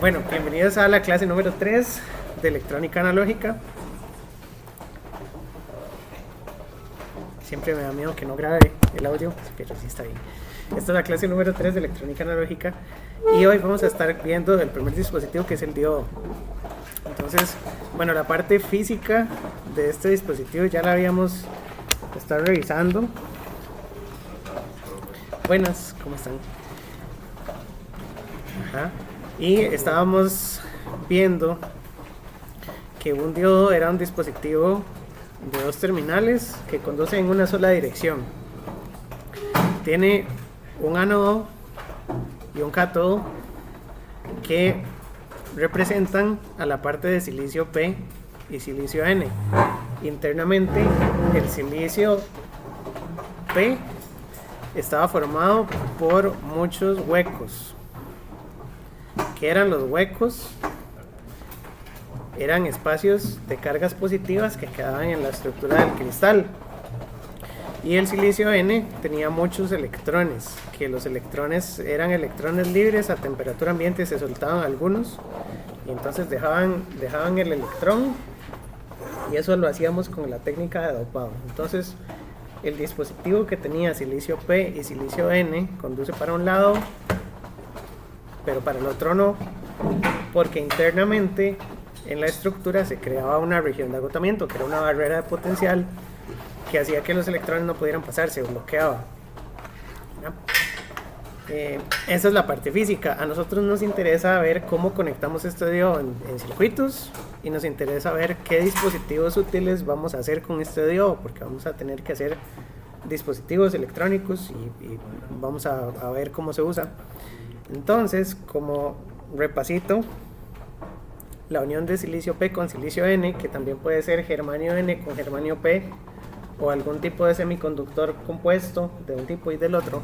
Bueno, bienvenidos a la clase número 3 de electrónica analógica. Siempre me da miedo que no grabe el audio, pero sí está bien. Esta es la clase número 3 de electrónica analógica y hoy vamos a estar viendo el primer dispositivo, que es el diodo. Entonces, bueno, la parte física de este dispositivo ya la habíamos estado revisando. Buenas, ¿cómo están? Ajá. Y estábamos viendo que un diodo era un dispositivo de dos terminales que conducen en una sola dirección. Tiene un ánodo y un cátodo que representan a la parte de silicio P y silicio N. Internamente, el silicio P estaba formado por muchos huecos. ¿Qué eran los huecos? Eran espacios de cargas positivas que quedaban en la estructura del cristal. Y el silicio N tenía muchos electrones, que los electrones eran electrones libres a temperatura ambiente, se soltaban algunos y entonces dejaban el electrón, y eso lo hacíamos con la técnica de dopado. Entonces el dispositivo que tenía silicio P y silicio N conduce para un lado, pero para el otro no, porque internamente en la estructura se creaba una región de agotamiento, que era una barrera de potencial que hacía que los electrones no pudieran pasar, se bloqueaba. Esa es la parte física. A nosotros nos interesa ver cómo conectamos este diodo en circuitos, y nos interesa ver qué dispositivos útiles vamos a hacer con este diodo, porque vamos a tener que hacer dispositivos electrónicos y vamos a ver cómo se usa. Entonces, como repasito, la unión de silicio P con silicio N, que también puede ser germanio N con germanio P, o algún tipo de semiconductor compuesto de un tipo y del otro,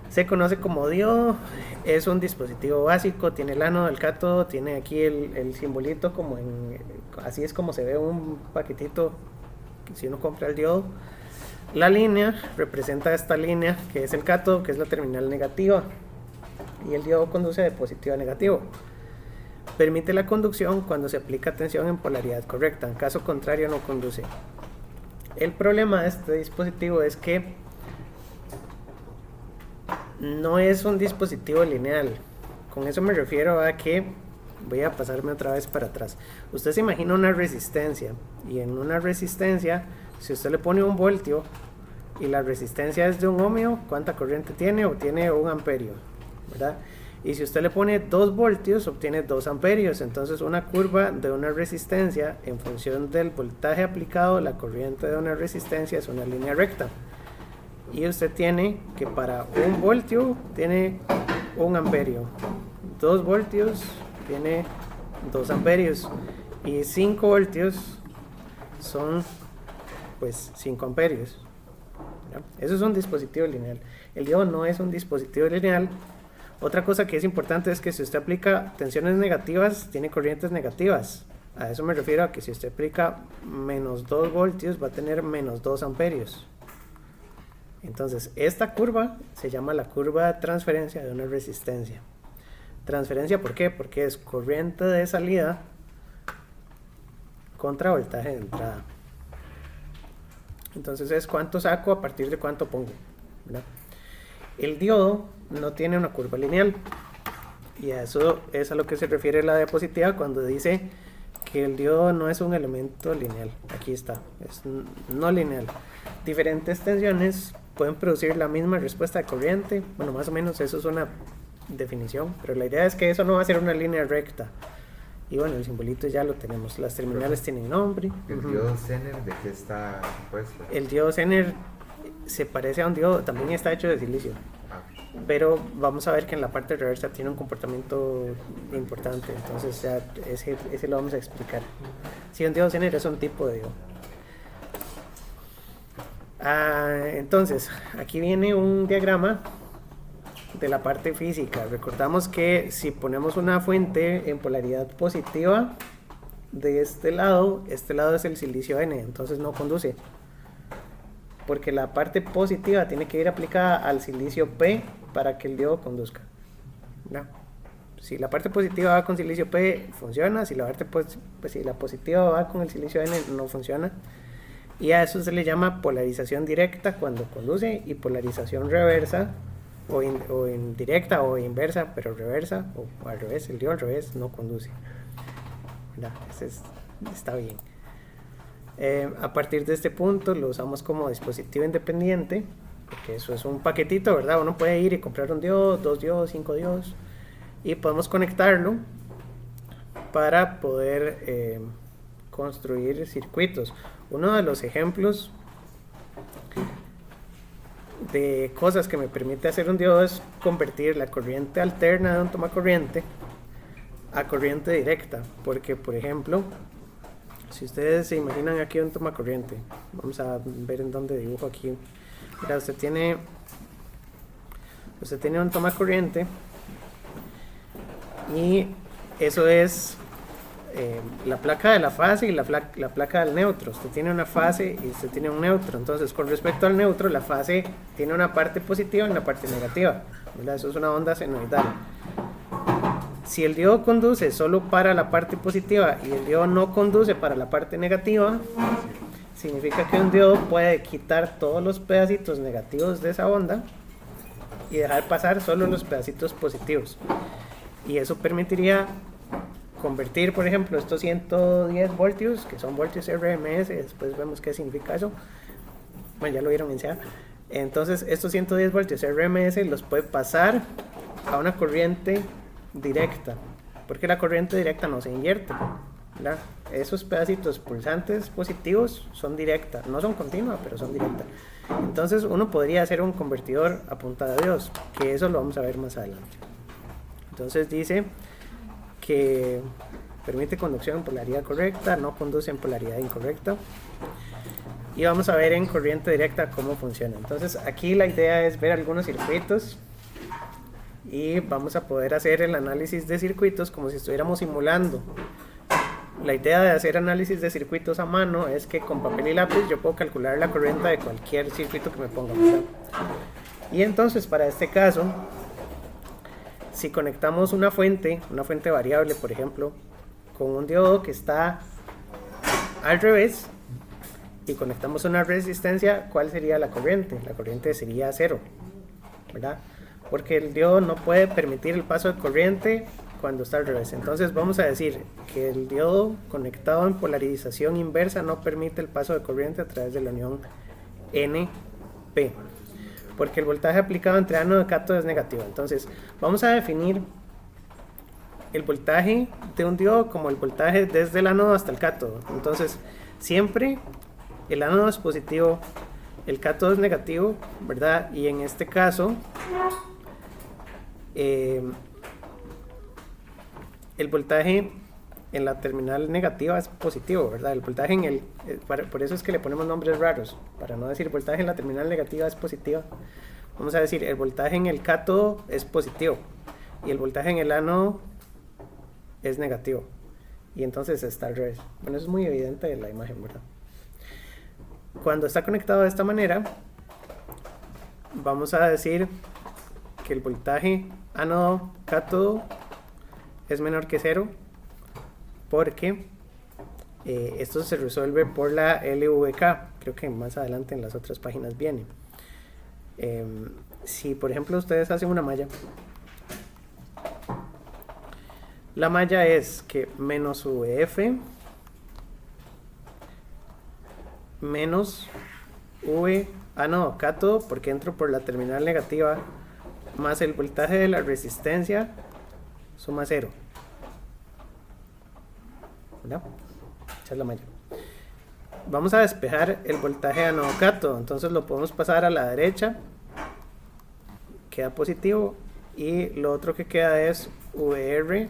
se conoce como diodo. Es un dispositivo básico, tiene el ánodo, el cátodo, tiene aquí el simbolito, así es como se ve un paquetito si uno compra el diodo. La línea representa esta línea, que es el cátodo, que es la terminal negativa, y el diodo conduce de positivo a negativo. Permite la conducción cuando se aplica tensión en polaridad correcta, en caso contrario no conduce. El problema de este dispositivo es que no es un dispositivo lineal. Con eso me refiero a que, voy a pasarme otra vez para atrás. Usted se imagina una resistencia, y en una resistencia, si usted le pone un voltio y la resistencia es de un ohmio, ¿cuánta corriente tiene? Obtiene 1 amperio, ¿verdad? Y si usted le pone 2 voltios, obtiene 2 amperios. Entonces una curva de una resistencia, en función del voltaje aplicado, la corriente de una resistencia es una línea recta. Y usted tiene que para 1 voltio tiene 1 amperio, 2 voltios tiene 2 amperios, y 5 voltios son pues 5 amperios. Eso es un dispositivo lineal. El diodo no es un dispositivo lineal. Otra cosa que es importante es que si usted aplica tensiones negativas, tiene corrientes negativas. A eso me refiero, a que si usted aplica menos 2 voltios, va a tener menos 2 amperios. Entonces, esta curva se llama la curva de transferencia de una resistencia. Transferencia, ¿por qué? Porque es corriente de salida contra voltaje de entrada. Entonces es cuánto saco a partir de cuánto pongo, ¿verdad? El diodo no tiene una curva lineal, y a eso es a lo que se refiere la diapositiva cuando dice que el diodo no es un elemento lineal. Aquí está, es no lineal. Diferentes tensiones pueden producir la misma respuesta de corriente. Bueno, más o menos eso es una definición, pero la idea es que eso no va a ser una línea recta. Y bueno, el simbolito ya lo tenemos. Las terminales tienen nombre. ¿El diodo Zener de qué está compuesto? El diodo Zener se parece a un diodo, también está hecho de silicio. Pero vamos a ver que en la parte reversa tiene un comportamiento importante. Entonces ya ese lo vamos a explicar. Si un diodo Zener es un tipo de diodo. Entonces, aquí viene un diagrama de la parte física. Recordamos que si ponemos una fuente en polaridad positiva de este lado es el silicio N, entonces no conduce, porque la parte positiva tiene que ir aplicada al silicio P para que el diodo conduzca, ¿no? Si la parte positiva va con silicio P, funciona. Si la si la positiva va con el silicio N, no funciona. Y a eso se le llama polarización directa cuando conduce, y polarización reversa o indirecta o inversa, pero reversa, o al revés, el dio al revés no conduce. Está bien. A partir de este punto lo usamos como dispositivo independiente, porque eso es un paquetito, ¿verdad? Uno puede ir y comprar un diodo, 2 diodos, 5 diodos, y podemos conectarlo para poder construir circuitos. Uno de los ejemplos de cosas que me permite hacer un diodo es convertir la corriente alterna de un tomacorriente a corriente directa, porque por ejemplo, si ustedes se imaginan aquí un tomacorriente, vamos a ver en dónde dibujo aquí. Mira, usted tiene un tomacorriente y eso es la placa de la fase y la placa del neutro. Usted tiene una fase y usted tiene un neutro. Entonces, con respecto al neutro, la fase tiene una parte positiva y una parte negativa, ¿verdad? Eso es una onda senoidal. Si el diodo conduce solo para la parte positiva y el diodo no conduce para la parte negativa, significa que un diodo puede quitar todos los pedacitos negativos de esa onda y dejar pasar solo los pedacitos positivos. Y eso permitiría convertir, por ejemplo, estos 110 voltios, que son voltios RMS, después vemos qué significa eso. Bueno, ya lo vieron en SEA. Entonces, estos 110 voltios RMS los puede pasar a una corriente directa, porque la corriente directa no se invierte, ¿verdad? Esos pedacitos pulsantes positivos son directas, no son continuas, pero son directas. Entonces uno podría hacer un convertidor a punta de Dios, que eso lo vamos a ver más adelante. Entonces dice que permite conducción en polaridad correcta, no conduce en polaridad incorrecta, y vamos a ver en corriente directa cómo funciona. Entonces aquí la idea es ver algunos circuitos y vamos a poder hacer el análisis de circuitos como si estuviéramos simulando. La idea de hacer análisis de circuitos a mano es que con papel y lápiz yo puedo calcular la corriente de cualquier circuito que me ponga, ¿verdad? Y entonces para este caso, si conectamos una fuente variable, por ejemplo, con un diodo que está al revés y conectamos una resistencia, ¿cuál sería la corriente? La corriente sería 0, ¿verdad? Porque el diodo no puede permitir el paso de corriente cuando está al revés. Entonces vamos a decir que el diodo conectado en polarización inversa no permite el paso de corriente a través de la unión NP, porque el voltaje aplicado entre ánodo y cátodo es negativo. Entonces vamos a definir el voltaje de un diodo como el voltaje desde el ánodo hasta el cátodo. Entonces siempre el ánodo es positivo, el cátodo es negativo, ¿verdad? Y en este caso el voltaje en la terminal negativa es positivo, ¿verdad? El voltaje en el... por eso es que le ponemos nombres raros, para no decir voltaje en la terminal negativa es positiva. Vamos a decir el voltaje en el cátodo es positivo y el voltaje en el ánodo es negativo. Y entonces está al revés. Bueno, eso es muy evidente en la imagen, ¿verdad? Cuando está conectado de esta manera, vamos a decir que el voltaje ánodo-cátodo es menor que 0, porque esto se resuelve por la LVK. Creo que más adelante en las otras páginas viene. Si por ejemplo ustedes hacen una malla, la malla es que menos VF menos V ánodo cátodo, porque entro por la terminal negativa, más el voltaje de la resistencia suma 0, ¿verdad? Esa es la malla. Vamos a despejar el voltaje ánodo cátodo, entonces lo podemos pasar a la derecha, queda positivo, y lo otro que queda es VR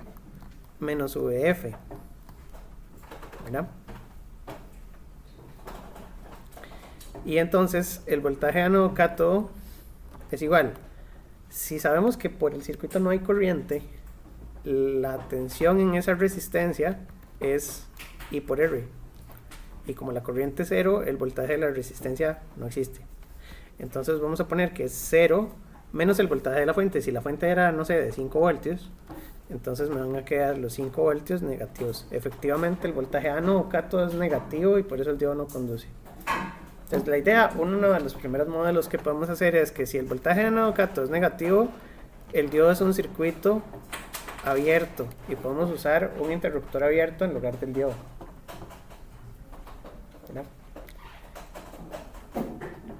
menos VF, ¿verdad? Y entonces el voltaje ánodo cátodo es igual. Si sabemos que por el circuito no hay corriente, la tensión en esa resistencia es I por R. Y como la corriente es 0, el voltaje de la resistencia no existe. Entonces vamos a poner que es 0 menos el voltaje de la fuente. Si la fuente era, no sé, de 5 voltios, entonces me van a quedar los 5 voltios negativos. Efectivamente el voltaje ánodo cátodo es negativo y por eso el diodo no conduce. Entonces la idea, uno de los primeros modelos que podemos hacer es que si el voltaje ánodo cátodo es negativo, el diodo es un circuito abierto y podemos usar un interruptor abierto en lugar del diodo. ¿Verdad?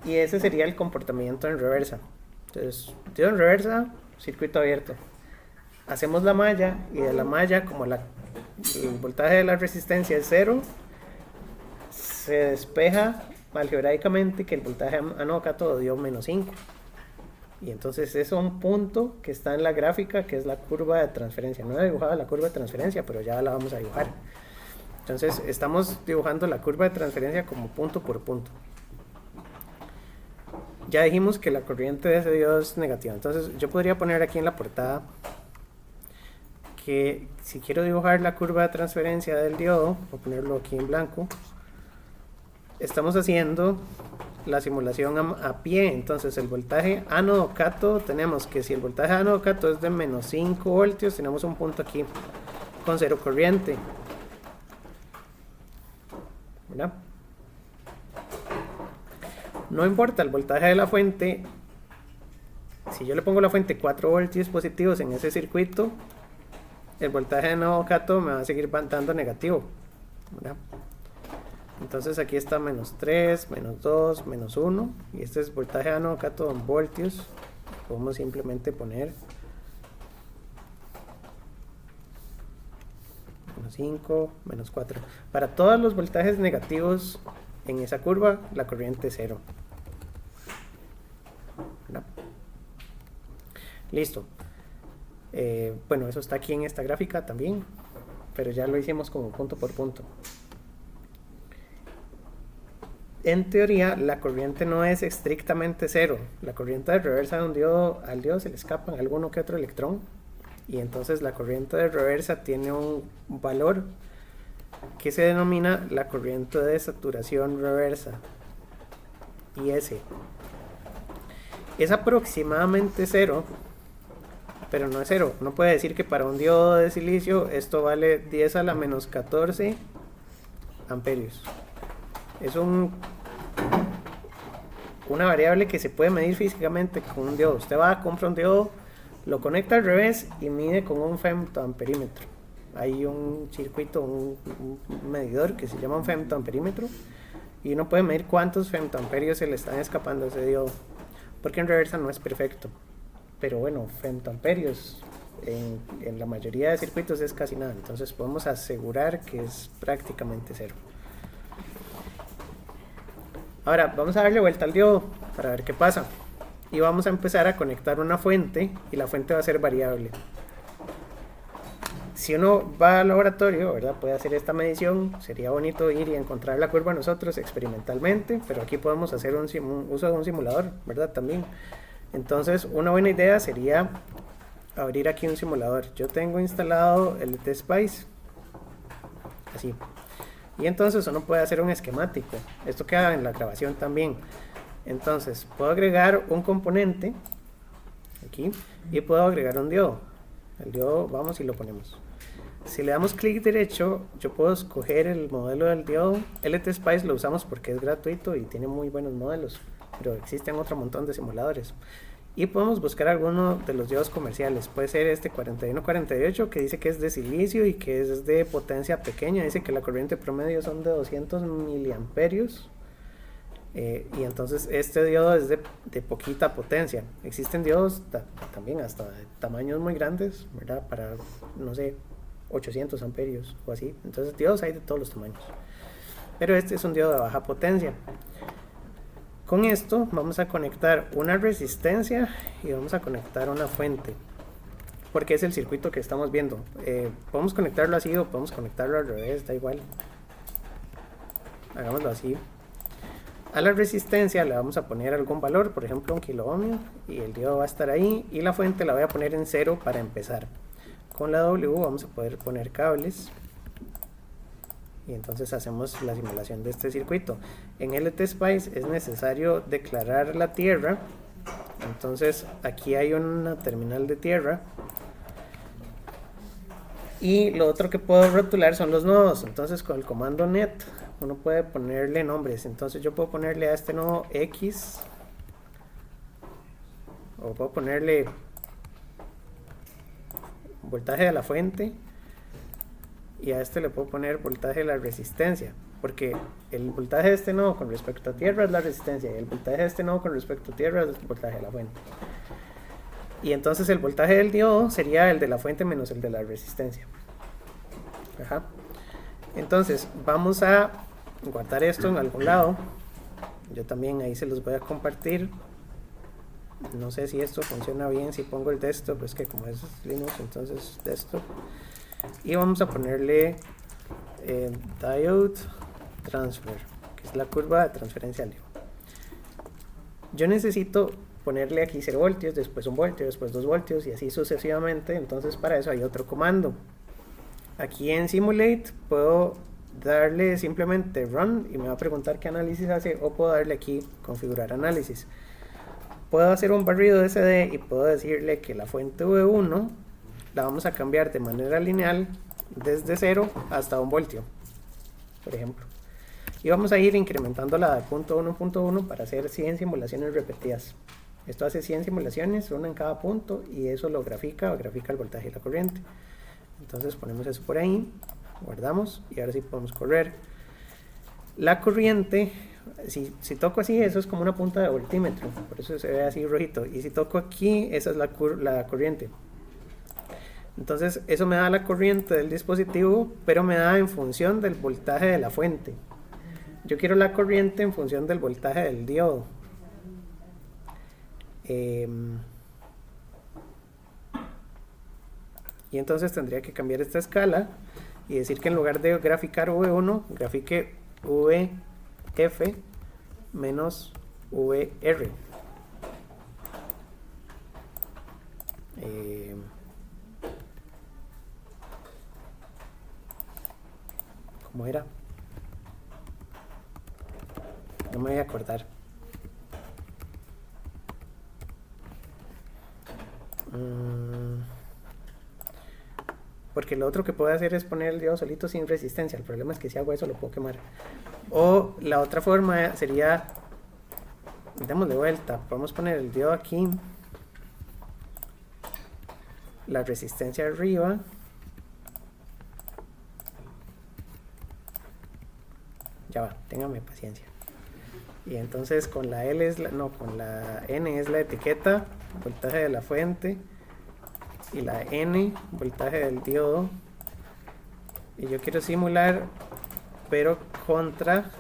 Y ese sería el comportamiento en reversa. Entonces, diodo en reversa, circuito abierto. Hacemos la malla y de la malla, como el voltaje de la resistencia es 0, se despeja algebraicamente que el voltaje ánodo cátodo dio menos 5. Y entonces es un punto que está en la gráfica, que es la curva de transferencia. No he dibujado la curva de transferencia, pero ya la vamos a dibujar. Entonces estamos dibujando la curva de transferencia como punto por punto. Ya dijimos que la corriente de ese diodo es negativa. Entonces yo podría poner aquí en la portada que si quiero dibujar la curva de transferencia del diodo, voy a ponerlo aquí en blanco. Estamos haciendo la simulación a pie. Entonces el voltaje ánodo cátodo, tenemos que si el voltaje ánodo cátodo es de menos 5 voltios, tenemos un punto aquí con 0 corriente, ¿verdad? No importa el voltaje de la fuente, si yo le pongo la fuente 4 voltios positivos en ese circuito, el voltaje ánodo cátodo me va a seguir dando negativo, ¿verdad? Entonces aquí está menos 3, menos 2, menos 1. Y este es voltaje ánodo cátodo en voltios. Podemos simplemente poner menos 5, menos 4. Para todos los voltajes negativos en esa curva, la corriente es 0. ¿Verdad? Listo. Bueno, eso está aquí en esta gráfica también, pero ya lo hicimos como punto por punto. En teoría, la corriente no es estrictamente 0. La corriente de reversa de un diodo, al diodo se le escapan alguno que otro electrón. Y entonces la corriente de reversa tiene un valor que se denomina la corriente de saturación reversa, IS. Es aproximadamente 0, pero no es 0. No puede decir que para un diodo de silicio esto vale 10 a la menos 14 amperios. Es una variable que se puede medir físicamente con un diodo. Usted va a comprar un diodo, lo conecta al revés y mide con un femtoamperímetro. Hay un circuito, un medidor que se llama un femtoamperímetro y uno puede medir cuántos femtoamperios se le están escapando a ese diodo, porque en reversa no es perfecto, pero bueno, femtoamperios en la mayoría de circuitos es casi nada, entonces podemos asegurar que es prácticamente 0. Ahora vamos a darle vuelta al diodo para ver qué pasa y vamos a empezar a conectar una fuente y la fuente va a ser variable. Si uno va al laboratorio, ¿verdad?, puede hacer esta medición. Sería bonito ir y encontrar la curva nosotros experimentalmente, pero aquí podemos hacer un uso de un simulador, ¿verdad?, también. Entonces una buena idea sería abrir aquí un simulador. Yo tengo instalado el LTSpice así. Y entonces uno puede hacer un esquemático. Esto queda en la grabación también. Entonces puedo agregar un componente aquí y puedo agregar un diodo. El diodo, vamos y lo ponemos. Si le damos clic derecho, yo puedo escoger el modelo del diodo. LTSpice lo usamos porque es gratuito y tiene muy buenos modelos, pero existen otro montón de simuladores. Y podemos buscar alguno de los diodos comerciales. Puede ser este 4148 que dice que es de silicio y que es de potencia pequeña. Dice que la corriente promedio son de 200 miliamperios. Y entonces este diodo es de poquita potencia. Existen diodos también hasta de tamaños muy grandes, ¿verdad? Para, no sé, 800 amperios o así. Entonces diodos hay de todos los tamaños. Pero este es un diodo de baja potencia. Con esto vamos a conectar una resistencia y vamos a conectar una fuente, porque es el circuito que estamos viendo. Podemos conectarlo así o podemos conectarlo al revés, da igual. Hagámoslo así. A la resistencia le vamos a poner algún valor, por ejemplo 1 kilo ohmio, y el diodo va a estar ahí, y la fuente la voy a poner en 0 para empezar. Con la W vamos a poder poner cables y entonces hacemos la simulación de este circuito. En LTSpice es necesario declarar la tierra, entonces aquí hay una terminal de tierra Y lo otro que puedo rotular son los nodos. Entonces con el comando net uno puede ponerle nombres. Entonces yo puedo ponerle a este nodo X, o puedo ponerle voltaje de la fuente, y a este le puedo poner voltaje de la resistencia, porque el voltaje de este nodo con respecto a tierra es la resistencia, y el voltaje de este nodo con respecto a tierra es el voltaje de la fuente. Y entonces el voltaje del diodo sería el de la fuente menos el de la resistencia. Ajá. Entonces vamos a guardar esto en algún lado. Yo también ahí se los voy a compartir. No sé si esto funciona bien si pongo el desktop, es que como es Linux, entonces desktop. Y vamos a ponerle diode transfer, que es la curva de transferencia al diodo. Yo necesito ponerle aquí 0 voltios, después 1 voltio, después 2 voltios y así sucesivamente. Entonces para eso hay otro comando. Aquí en Simulate puedo darle simplemente Run y me va a preguntar qué análisis hace, o puedo darle aquí Configurar análisis. Puedo hacer un barrido de SD y puedo decirle que la fuente V1 la vamos a cambiar de manera lineal desde 0 hasta 1 voltio, por ejemplo. Y vamos a ir incrementando la de punto 1.1 para hacer 100 simulaciones repetidas. Esto hace 100 simulaciones, una en cada punto, y eso lo grafica el voltaje y la corriente. Entonces ponemos eso por ahí, guardamos y ahora sí podemos correr. La corriente, si toco así, eso es como una punta de voltímetro, por eso se ve así rojito. Y si toco aquí, esa es la corriente. Entonces eso me da la corriente del dispositivo, pero me da en función del voltaje de la fuente. Yo quiero la corriente en función del voltaje del diodo. Y entonces tendría que cambiar esta escala y decir que en lugar de graficar V1, grafique VF menos VR. ¿Cómo era? No me voy a acordar. Porque lo otro que puedo hacer es poner el diodo solito sin resistencia. El problema es que si hago eso lo puedo quemar. O la otra forma sería, démosle vuelta, podemos poner el diodo aquí, la resistencia arriba, ya va, téngame paciencia. Y entonces con la L es con la N es la etiqueta, voltaje de la fuente, y la N, voltaje del diodo. Y yo quiero simular, pero contra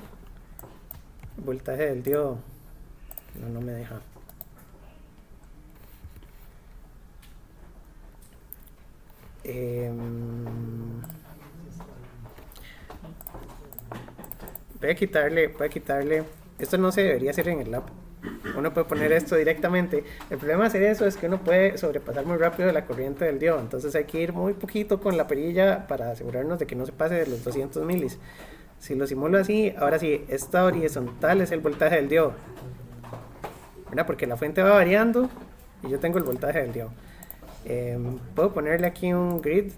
voltaje del diodo. No me deja. Voy a quitarle. Esto no se debería hacer en el lab. Uno puede poner esto directamente. El problema de hacer eso es que uno puede sobrepasar muy rápido la corriente del diodo. Entonces hay que ir muy poquito con la perilla para asegurarnos de que no se pase de los 200 milis. Si lo simulo así, ahora sí, esta horizontal es el voltaje del diodo, ¿verdad? Porque la fuente va variando y yo tengo el voltaje del diodo. Puedo ponerle aquí un grid.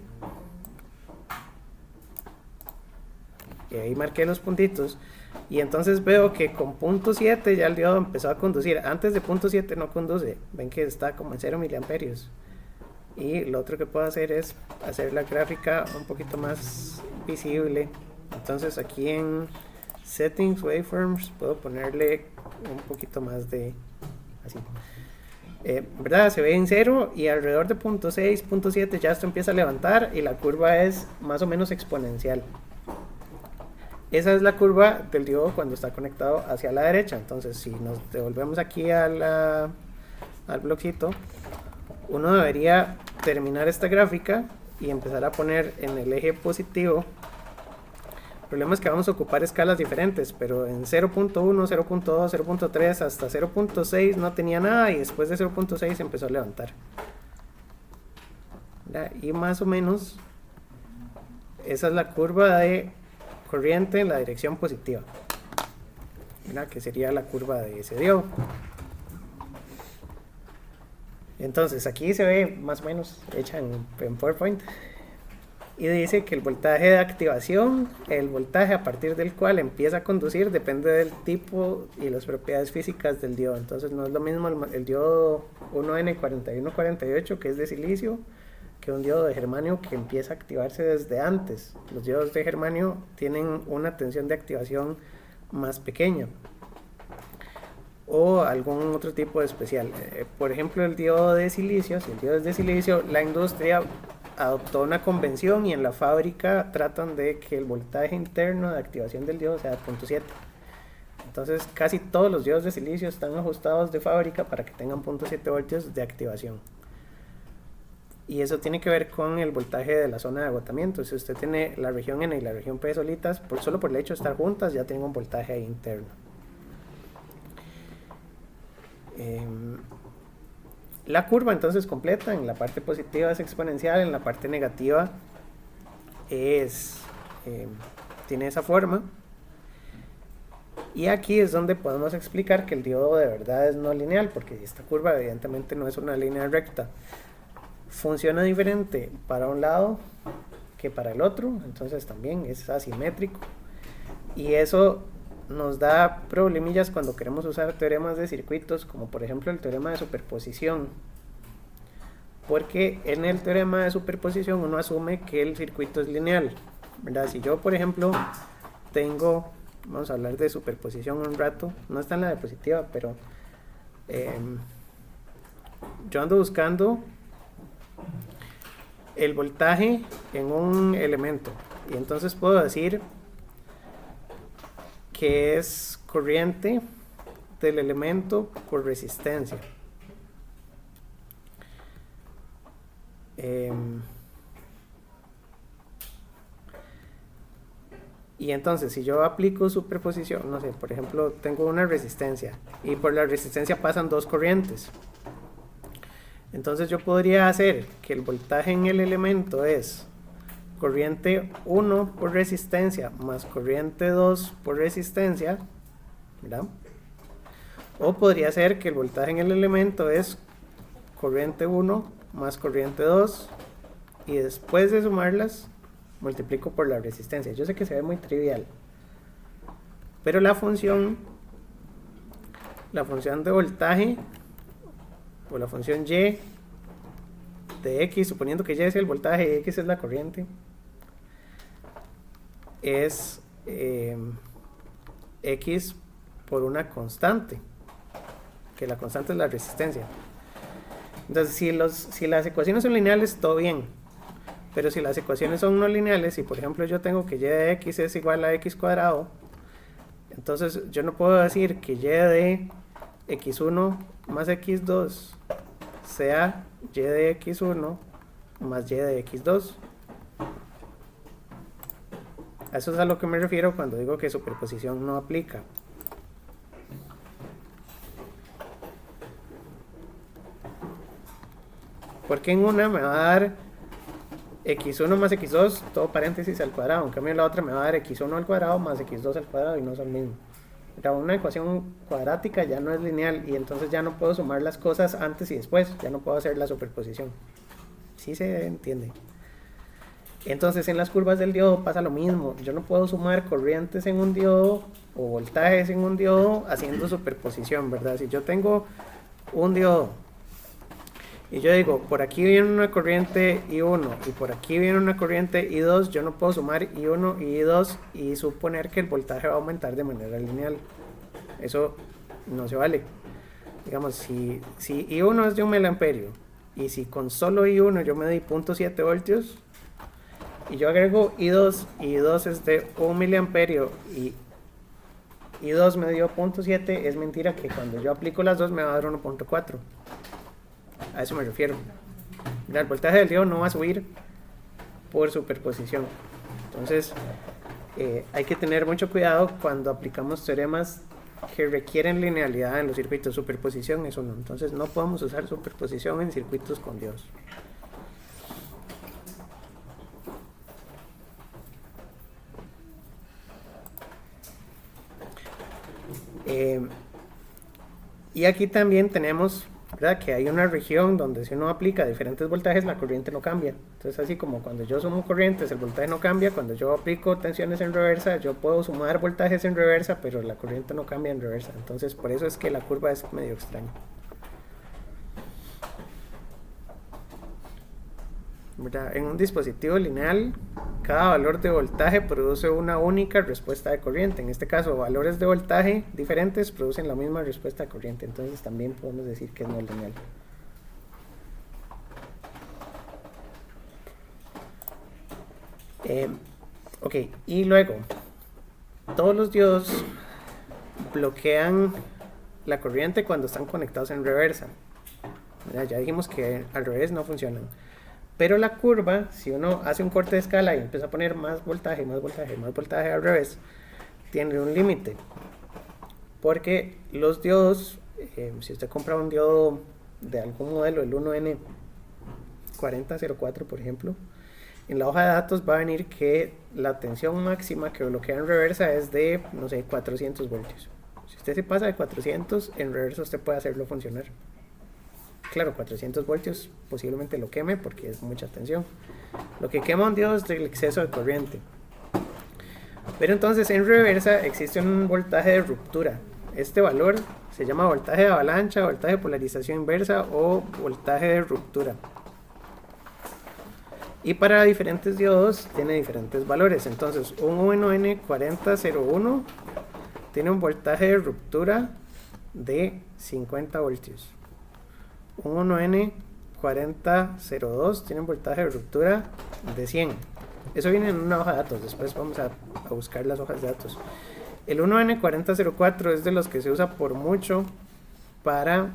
Y ahí marqué los puntitos. Y entonces veo que con punto 7 ya el diodo empezó a conducir. Antes de punto 7 no conduce. Ven que está como en 0 miliamperios. Y lo otro que puedo hacer es hacer la gráfica un poquito más visible. Entonces aquí en Settings, Waveforms, puedo ponerle un poquito más de así. ¿Verdad? Se ve en 0 y alrededor de punto 6, punto 7 ya esto empieza a levantar y la curva es más o menos exponencial. Esa es la curva del diodo cuando está conectado hacia la derecha. Entonces si nos devolvemos aquí al bloquito, uno debería terminar esta gráfica y empezar a poner en el eje positivo. El problema es que vamos a ocupar escalas diferentes, pero en 0.1, 0.2, 0.3 hasta 0.6 no tenía nada y después de 0.6 empezó a levantar. ¿Verdad? Y más o menos esa es la curva de corriente en la dirección positiva, ¿verdad? Que sería la curva de ese diodo. Entonces aquí se ve más o menos hecha en PowerPoint. y dice que el voltaje de activación, el voltaje a partir del cual empieza a conducir, depende del tipo y las propiedades físicas del diodo. Entonces no es lo mismo el diodo 1N4148, que es de silicio, que un diodo de germanio que empieza a activarse desde antes. Los diodos de germanio tienen una tensión de activación más pequeña, o algún otro tipo de especial. Por ejemplo, el diodo de silicio, si el diodo es de silicio, la industria adoptó una convención y en la fábrica tratan de que el voltaje interno de activación del diodo sea 0.7. Entonces casi todos los diodos de silicio están ajustados de fábrica para que tengan 0.7 voltios de activación. Y eso tiene que ver con el voltaje de la zona de agotamiento. Si usted tiene la región N y la región P solitas, solo por el hecho de estar juntas ya tienen un voltaje ahí interno. La curva entonces completa, en la parte positiva es exponencial, en la parte negativa tiene esa forma. Y aquí es donde podemos explicar que el diodo de verdad es no lineal, porque esta curva evidentemente no es una línea recta. Funciona diferente para un lado que para el otro, entonces también es asimétrico. Y eso nos da problemillas cuando queremos usar teoremas de circuitos, como por ejemplo el teorema de superposición, porque en el teorema de superposición uno asume que el circuito es lineal, ¿verdad? Si yo por ejemplo tengo, vamos a hablar de superposición un rato, no está en la diapositiva, pero yo ando buscando el voltaje en un elemento, y entonces puedo decir que es corriente del elemento por resistencia. Y entonces si yo aplico superposición, no sé, por ejemplo tengo una resistencia y por la resistencia pasan dos corrientes, entonces yo podría hacer que el voltaje en el elemento es corriente 1 por resistencia más corriente 2 por resistencia, ¿verdad? O podría ser que el voltaje en el elemento es corriente 1 más corriente 2 y después de sumarlas multiplico por la resistencia. Yo sé que se ve muy trivial, pero la función de voltaje o la función y de x, suponiendo que y es el voltaje y x es la corriente, es x por una constante, que la constante es la resistencia. Entonces si las ecuaciones son lineales, todo bien, pero si las ecuaciones son no lineales, y por ejemplo yo tengo que y de x es igual a x cuadrado, entonces yo no puedo decir que y de x1 más x2 sea y de x1 más y de x2. A eso es a lo que me refiero cuando digo que superposición no aplica. Porque en una me va a dar x1 más x2, todo paréntesis al cuadrado, en cambio en la otra me va a dar x1 al cuadrado más x2 al cuadrado y no son lo mismo. Una ecuación cuadrática ya no es lineal y entonces ya no puedo sumar las cosas antes y después, ya no puedo hacer la superposición. ¿Sí se entiende? Entonces en las curvas del diodo pasa lo mismo, yo no puedo sumar corrientes en un diodo o voltajes en un diodo haciendo superposición, ¿verdad? Si yo tengo un diodo y yo digo, por aquí viene una corriente I1 y por aquí viene una corriente I2, yo no puedo sumar I1 y I2 y suponer que el voltaje va a aumentar de manera lineal. Eso no se vale. Digamos, si I1 es de 1 miliamperio y si con solo I1 yo me di 0.7 voltios y yo agrego I2 y I2 es de 1 miliamperio y I2 me dio 0.7, es mentira que cuando yo aplico las dos me va a dar 1.4. A eso me refiero. El voltaje del diodo no va a subir por superposición. Entonces hay que tener mucho cuidado cuando aplicamos teoremas que requieren linealidad en los circuitos. Superposición, eso no. Entonces no podemos usar superposición en circuitos con diodos. Y aquí también tenemos ¿verdad? Que hay una región donde si uno aplica diferentes voltajes la corriente no cambia. Entonces así como cuando yo sumo corrientes el voltaje no cambia, cuando yo aplico tensiones en reversa yo puedo sumar voltajes en reversa, pero la corriente no cambia en reversa. Entonces por eso es que la curva es medio extraña, ¿verdad? En un dispositivo lineal cada valor de voltaje produce una única respuesta de corriente. En este caso valores de voltaje diferentes producen la misma respuesta de corriente, entonces también podemos decir que es no lineal. Ok, y luego todos los diodos bloquean la corriente cuando están conectados en reversa, ¿verdad? Ya dijimos que al revés no funcionan. Pero la curva, si uno hace un corte de escala y empieza a poner más voltaje, más voltaje, más voltaje al revés, tiene un límite. Porque los diodos, si usted compra un diodo de algún modelo, el 1N4004 por ejemplo, en la hoja de datos va a venir que la tensión máxima que bloquea en reversa es de, no sé, 400 voltios. Si usted se pasa de 400, en reversa usted puede hacerlo funcionar. Claro, 400 voltios posiblemente lo queme porque es mucha tensión. Lo que quema un diodo es el exceso de corriente. Pero entonces en reversa existe un voltaje de ruptura. Este valor se llama voltaje de avalancha, voltaje de polarización inversa o voltaje de ruptura. Y para diferentes diodos tiene diferentes valores. Entonces un 1N4001 tiene un voltaje de ruptura de 50 voltios. Un 1N4002 tiene un voltaje de ruptura de 100. Eso viene en una hoja de datos, después vamos a buscar las hojas de datos. El 1N4004 es de los que se usa por mucho para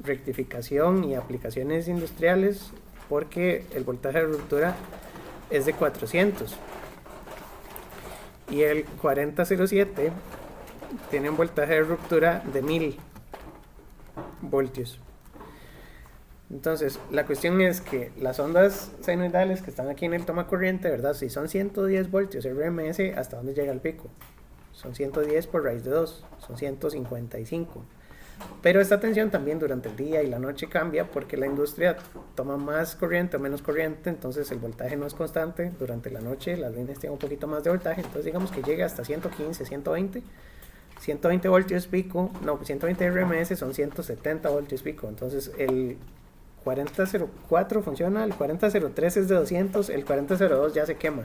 rectificación y aplicaciones industriales porque el voltaje de ruptura es de 400. Y el 4007 tiene un voltaje de ruptura de 1000 voltios. Entonces, la cuestión es que las ondas sinusoidales que están aquí en el toma corriente, ¿verdad? Si son 110 voltios RMS, ¿hasta dónde llega el pico? Son 110 por raíz de 2, son 155. Pero esta tensión también durante el día y la noche cambia porque la industria toma más corriente o menos corriente, entonces el voltaje no es constante. Durante la noche las líneas tienen un poquito más de voltaje, entonces digamos que llega hasta 115, 120. 120 voltios pico, no, 120 RMS son 170 voltios pico, entonces el 4004 funciona, el 4003 es de 200, el 4002 ya se quema.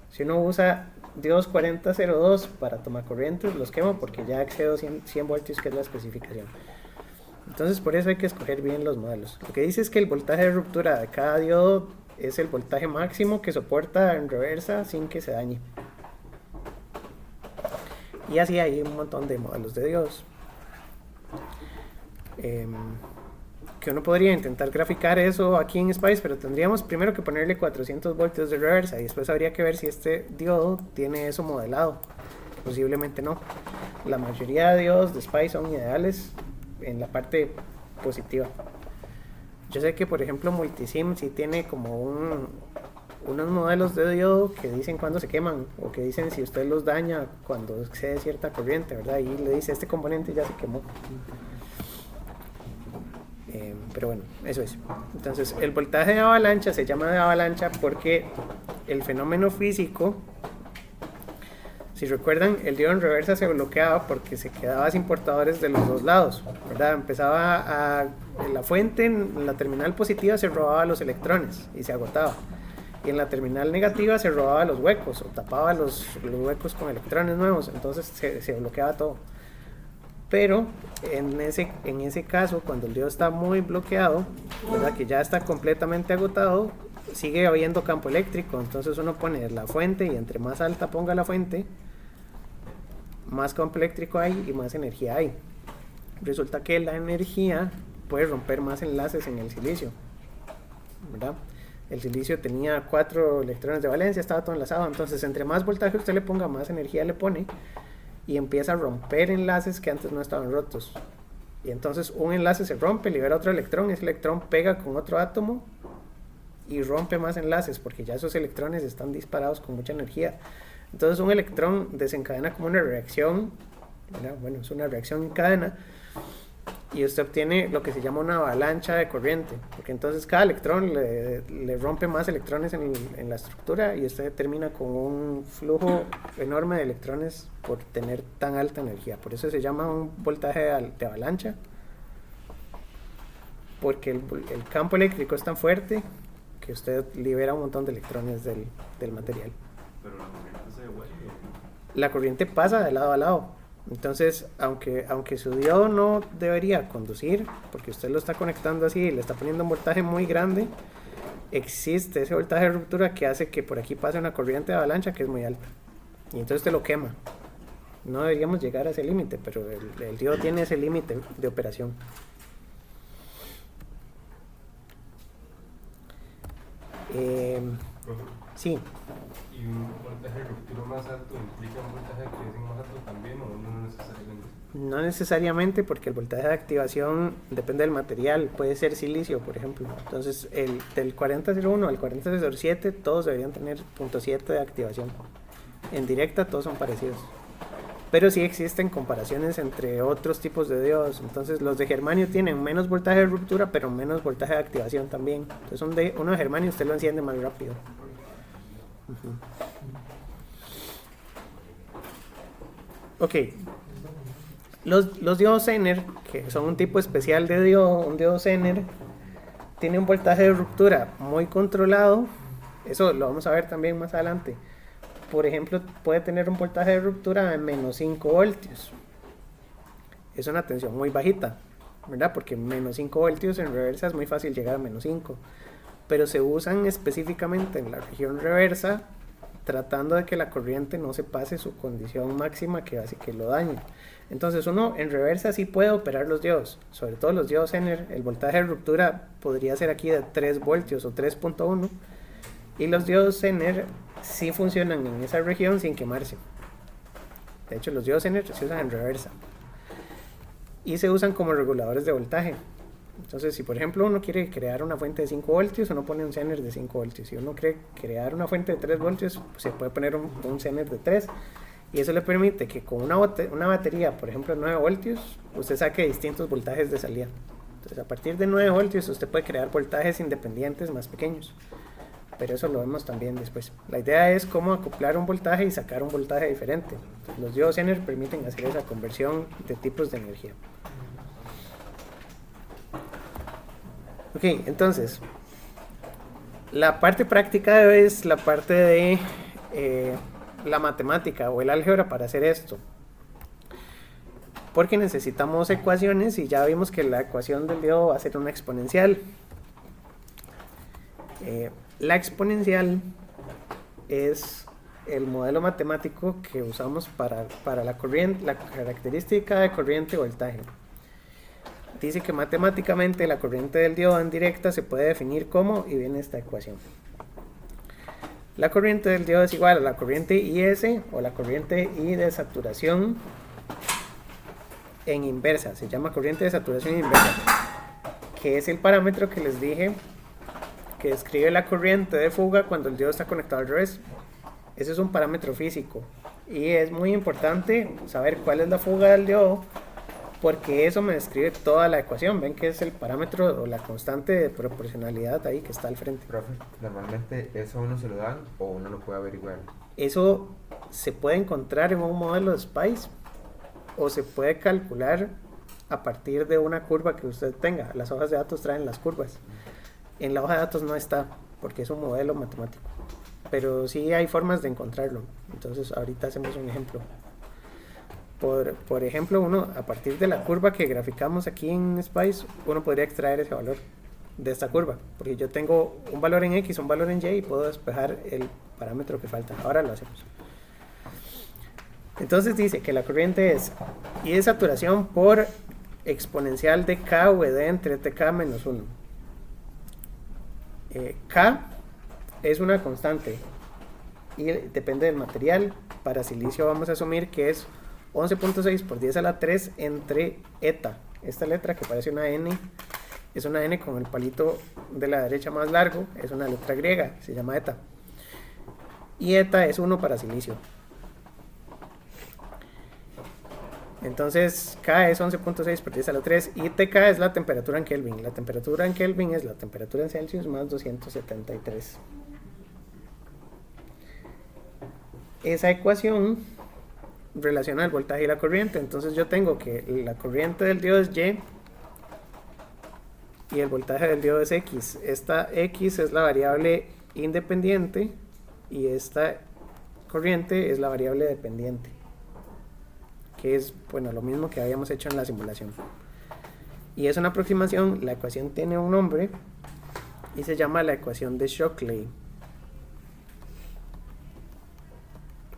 Si uno usa diodos 4002 para tomar corrientes, los quema porque ya excedo 100 voltios, que es la especificación. Entonces por eso hay que escoger bien los modelos. Lo que dice es que el voltaje de ruptura de cada diodo es el voltaje máximo que soporta en reversa sin que se dañe. Y así hay un montón de modelos de diodos. Que uno podría intentar graficar eso aquí en Spice, pero tendríamos primero que ponerle 400 voltios de reversa y después habría que ver si este diodo tiene eso modelado. Posiblemente no. La mayoría de diodos de Spice son ideales en la parte positiva. Yo sé que por ejemplo Multisim sí tiene como unos modelos de diodo que dicen cuándo se queman o que dicen si usted los daña cuando excede cierta corriente, ¿verdad? Y le dice este componente ya se quemó. Pero bueno, eso es. Entonces el voltaje de avalancha se llama de avalancha porque el fenómeno físico, si recuerdan, el diodo en reversa se bloqueaba porque se quedaba sin portadores de los dos lados, ¿verdad? Empezaba en la fuente, en la terminal positiva se robaba los electrones y se agotaba, y en la terminal negativa se robaba los huecos o tapaba los huecos con electrones nuevos, entonces se bloqueaba todo. Pero en ese caso, cuando el diodo está muy bloqueado, ¿verdad? Que ya está completamente agotado, sigue habiendo campo eléctrico, entonces uno pone la fuente y entre más alta ponga la fuente, más campo eléctrico hay y más energía hay. Resulta que la energía puede romper más enlaces en el silicio, ¿verdad? El silicio tenía 4 electrones de valencia, estaba todo enlazado, entonces entre más voltaje usted le ponga, más energía le pone y empieza a romper enlaces que antes no estaban rotos. Y entonces un enlace se rompe, libera otro electrón, ese electrón pega con otro átomo y rompe más enlaces porque ya esos electrones están disparados con mucha energía. Entonces un electrón desencadena como una reacción, ¿verdad? Bueno, es una reacción en cadena y usted obtiene lo que se llama una avalancha de corriente, porque entonces cada electrón le rompe más electrones en la estructura y usted termina con un flujo enorme de electrones por tener tan alta energía. Por eso se llama un voltaje de avalancha, porque el campo eléctrico es tan fuerte que usted libera un montón de electrones del material. Pero la corriente se devuelve. La corriente pasa de lado a lado. Entonces, aunque su diodo no debería conducir, porque usted lo está conectando así y le está poniendo un voltaje muy grande, existe ese voltaje de ruptura que hace que por aquí pase una corriente de avalancha que es muy alta. Y entonces te lo quema. No deberíamos llegar a ese límite, pero el diodo tiene ese límite de operación. Profe, Sí. ¿y un voltaje de ruptura más alto implica un voltaje de activación más alto también o no necesariamente? No necesariamente, porque el voltaje de activación depende del material, puede ser silicio, por ejemplo. Entonces, del 4001 al 4007, todos deberían tener 0.7 de activación. En directa, todos son parecidos. Pero sí existen comparaciones entre otros tipos de diodos. Entonces, los de germanio tienen menos voltaje de ruptura, pero menos voltaje de activación también. Entonces, uno de germanio usted lo enciende más rápido. Ok. Los diodos Zener, que son un tipo especial de diodo, un diodo Zener, tiene un voltaje de ruptura muy controlado. Eso lo vamos a ver también más adelante. Por ejemplo, puede tener un voltaje de ruptura de menos 5 voltios. Es una tensión muy bajita, ¿verdad? Porque menos 5 voltios en reversa es muy fácil llegar a menos 5. Pero se usan específicamente en la región reversa, tratando de que la corriente no se pase su condición máxima que hace que lo dañe. Entonces uno en reversa sí puede operar los diodos, sobre todo los diodos Zener. El voltaje de ruptura podría ser aquí de 3 voltios o 3.1, y los diodos Zener sí funcionan en esa región sin quemarse. De hecho, los diodos Zener se usan en reversa y se usan como reguladores de voltaje. Entonces, si por ejemplo uno quiere crear una fuente de 5 voltios, uno pone un Zener de 5 voltios. Si uno quiere crear una fuente de 3 voltios, pues se puede poner un Zener de 3. Y eso le permite que con una batería, por ejemplo, de 9 voltios, usted saque distintos voltajes de salida. Entonces, a partir de 9 voltios, usted puede crear voltajes independientes más pequeños. Pero eso lo vemos también después. La idea es cómo acoplar un voltaje y sacar un voltaje diferente. Entonces, los diodos Zener permiten hacer esa conversión de tipos de energía. Ok, entonces, la parte práctica es la parte de la matemática o el álgebra para hacer esto. Porque necesitamos ecuaciones y ya vimos que la ecuación del diodo va a ser una exponencial. La exponencial es el modelo matemático que usamos para la corriente, la característica de corriente o voltaje. Dice que matemáticamente la corriente del diodo en directa se puede definir como, y viene esta ecuación. La corriente del diodo es igual a la corriente IS o la corriente I de saturación en inversa. Se llama corriente de saturación inversa, que es el parámetro que les dije que describe la corriente de fuga cuando el diodo está conectado al revés. Ese es un parámetro físico y es muy importante saber cuál es la fuga del diodo, porque eso me describe toda la ecuación. Ven que es el parámetro o la constante de proporcionalidad ahí que está al frente. Profe, normalmente eso a uno se lo dan o uno lo puede averiguar. Eso se puede encontrar en un modelo de SPICE o se puede calcular a partir de una curva que usted tenga. Las hojas de datos traen las curvas. En la hoja de datos no está, porque es un modelo matemático. Pero sí hay formas de encontrarlo. Entonces ahorita hacemos un ejemplo. Por ejemplo, uno a partir de la curva que graficamos aquí en SPICE, uno podría extraer ese valor de esta curva. Porque yo tengo un valor en X, un valor en Y y puedo despejar el parámetro que falta. Ahora lo hacemos. Entonces dice que la corriente es I de saturación por exponencial de K V entre TK menos 1. K es una constante y depende del material. Para silicio vamos a asumir que es 11.6 por 10 a la 3 entre eta. Esta letra que parece una N es una N con el palito de la derecha más largo, es una letra griega, se llama eta. Y eta es 1 para silicio. Entonces K es 11.6 por 10 a la 3 y TK es la temperatura en Kelvin. La temperatura en Kelvin es la temperatura en Celsius más 273. Esa ecuación relaciona el voltaje y la corriente. Entonces yo tengo que la corriente del diodo es Y y el voltaje del diodo es X. Esta X es la variable independiente y esta corriente es la variable dependiente, que es, bueno, lo mismo que habíamos hecho en la simulación. Y es una aproximación. La ecuación tiene un nombre y se llama la ecuación de Shockley,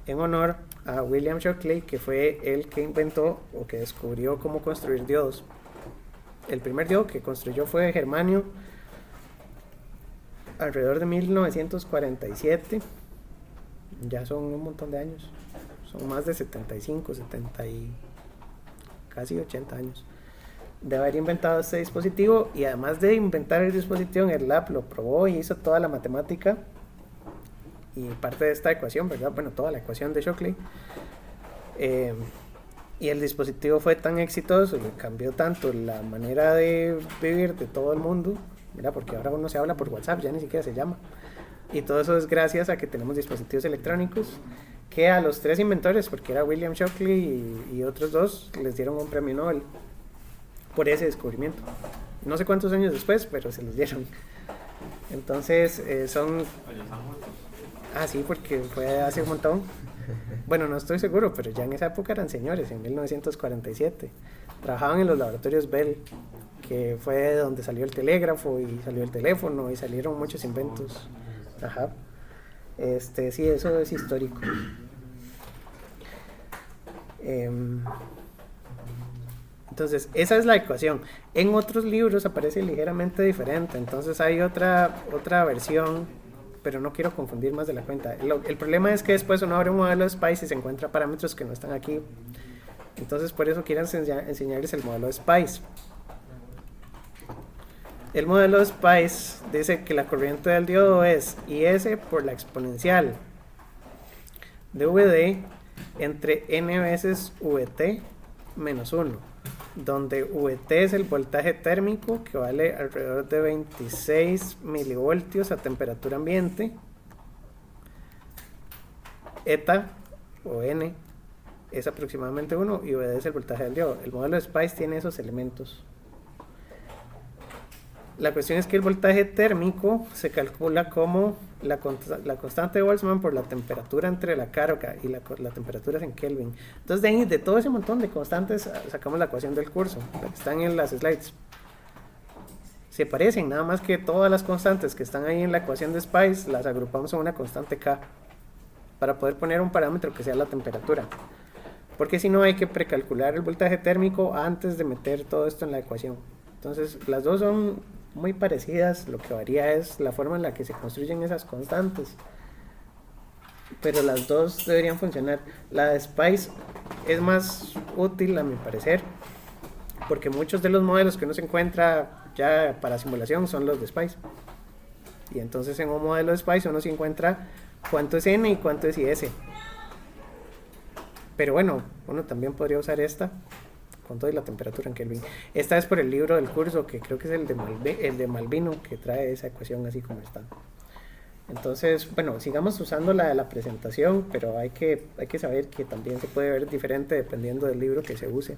en honor a William Shockley, que fue el que inventó o que descubrió cómo construir diodos. El primer diodo que construyó fue germanio alrededor de 1947. Ya son un montón de años, son más de 75, 70 y casi 80 años de haber inventado este dispositivo. Y además de inventar el dispositivo, en el lab lo probó y hizo toda la matemática y parte de esta ecuación, ¿verdad? Bueno, toda la ecuación de Shockley. Y el dispositivo fue tan exitoso y cambió tanto la manera de vivir de todo el mundo, ¿verdad? Porque ahora uno se habla por WhatsApp, ya ni siquiera se llama. Y todo eso es gracias a que tenemos dispositivos electrónicos, que a los tres inventores, porque era William Shockley y otros dos, les dieron un premio Nobel por ese descubrimiento. No sé cuántos años después, pero se los dieron. Entonces son... Ah, sí, porque fue hace un montón. Bueno, no estoy seguro, pero ya en esa época eran señores, en 1947. Trabajaban en los laboratorios Bell, que fue de donde salió el telégrafo y salió el teléfono y salieron muchos inventos. Ajá. Sí, eso es histórico. Entonces, esa es la ecuación. En otros libros aparece ligeramente diferente, entonces hay otra versión, pero no quiero confundir más de la cuenta. El problema es que después uno abre un modelo de SPICE y se encuentra parámetros que no están aquí. Entonces, por eso quiero enseñarles el modelo de SPICE. El modelo de SPICE dice que la corriente del diodo es IS por la exponencial de VD entre n veces VT menos 1, donde VT es el voltaje térmico, que vale alrededor de 26 milivoltios a temperatura ambiente. Eta o N es aproximadamente 1 y VD es el voltaje del diodo. El modelo de SPICE tiene esos elementos. La cuestión es que el voltaje térmico se calcula como la constante de Boltzmann por la temperatura entre la carga y la temperatura en Kelvin. Entonces de todo ese montón de constantes sacamos la ecuación del curso, la que están en las slides. Se parecen, nada más que todas las constantes que están ahí en la ecuación de SPICE las agrupamos en una constante K para poder poner un parámetro que sea la temperatura. Porque si no hay que precalcular el voltaje térmico antes de meter todo esto en la ecuación. Entonces las dos son muy parecidas, lo que varía es la forma en la que se construyen esas constantes, pero las dos deberían funcionar. La de SPICE es más útil a mi parecer, porque muchos de los modelos que uno se encuentra ya para simulación son los de SPICE, y entonces en un modelo de SPICE uno se encuentra cuánto es N y cuánto es IS. Pero bueno, uno también podría usar esta con toda la temperatura en Kelvin. Esta es por el libro del curso, que creo que es el de Malvino, que trae esa ecuación así como está. Entonces, bueno, sigamos usando la de la presentación, pero hay que saber que también se puede ver diferente dependiendo del libro que se use.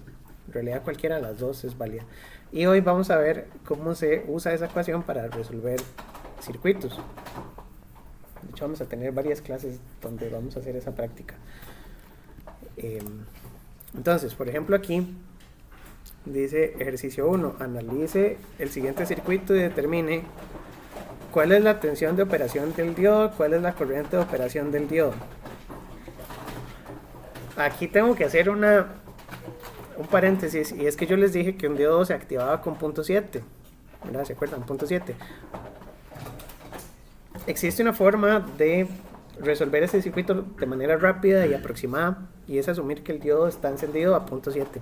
En realidad cualquiera de las dos es válida. Y hoy vamos a ver cómo se usa esa ecuación para resolver circuitos. De hecho, vamos a tener varias clases donde vamos a hacer esa práctica. Entonces, por ejemplo, aquí dice ejercicio 1, analice el siguiente circuito y determine cuál es la tensión de operación del diodo, cuál es la corriente de operación del diodo. Aquí tengo que hacer un paréntesis, y es que yo les dije que un diodo se activaba con punto 7, ¿verdad? ¿Se acuerdan? Punto 7. Existe una forma de resolver ese circuito de manera rápida y aproximada, y es asumir que el diodo está encendido a punto 7.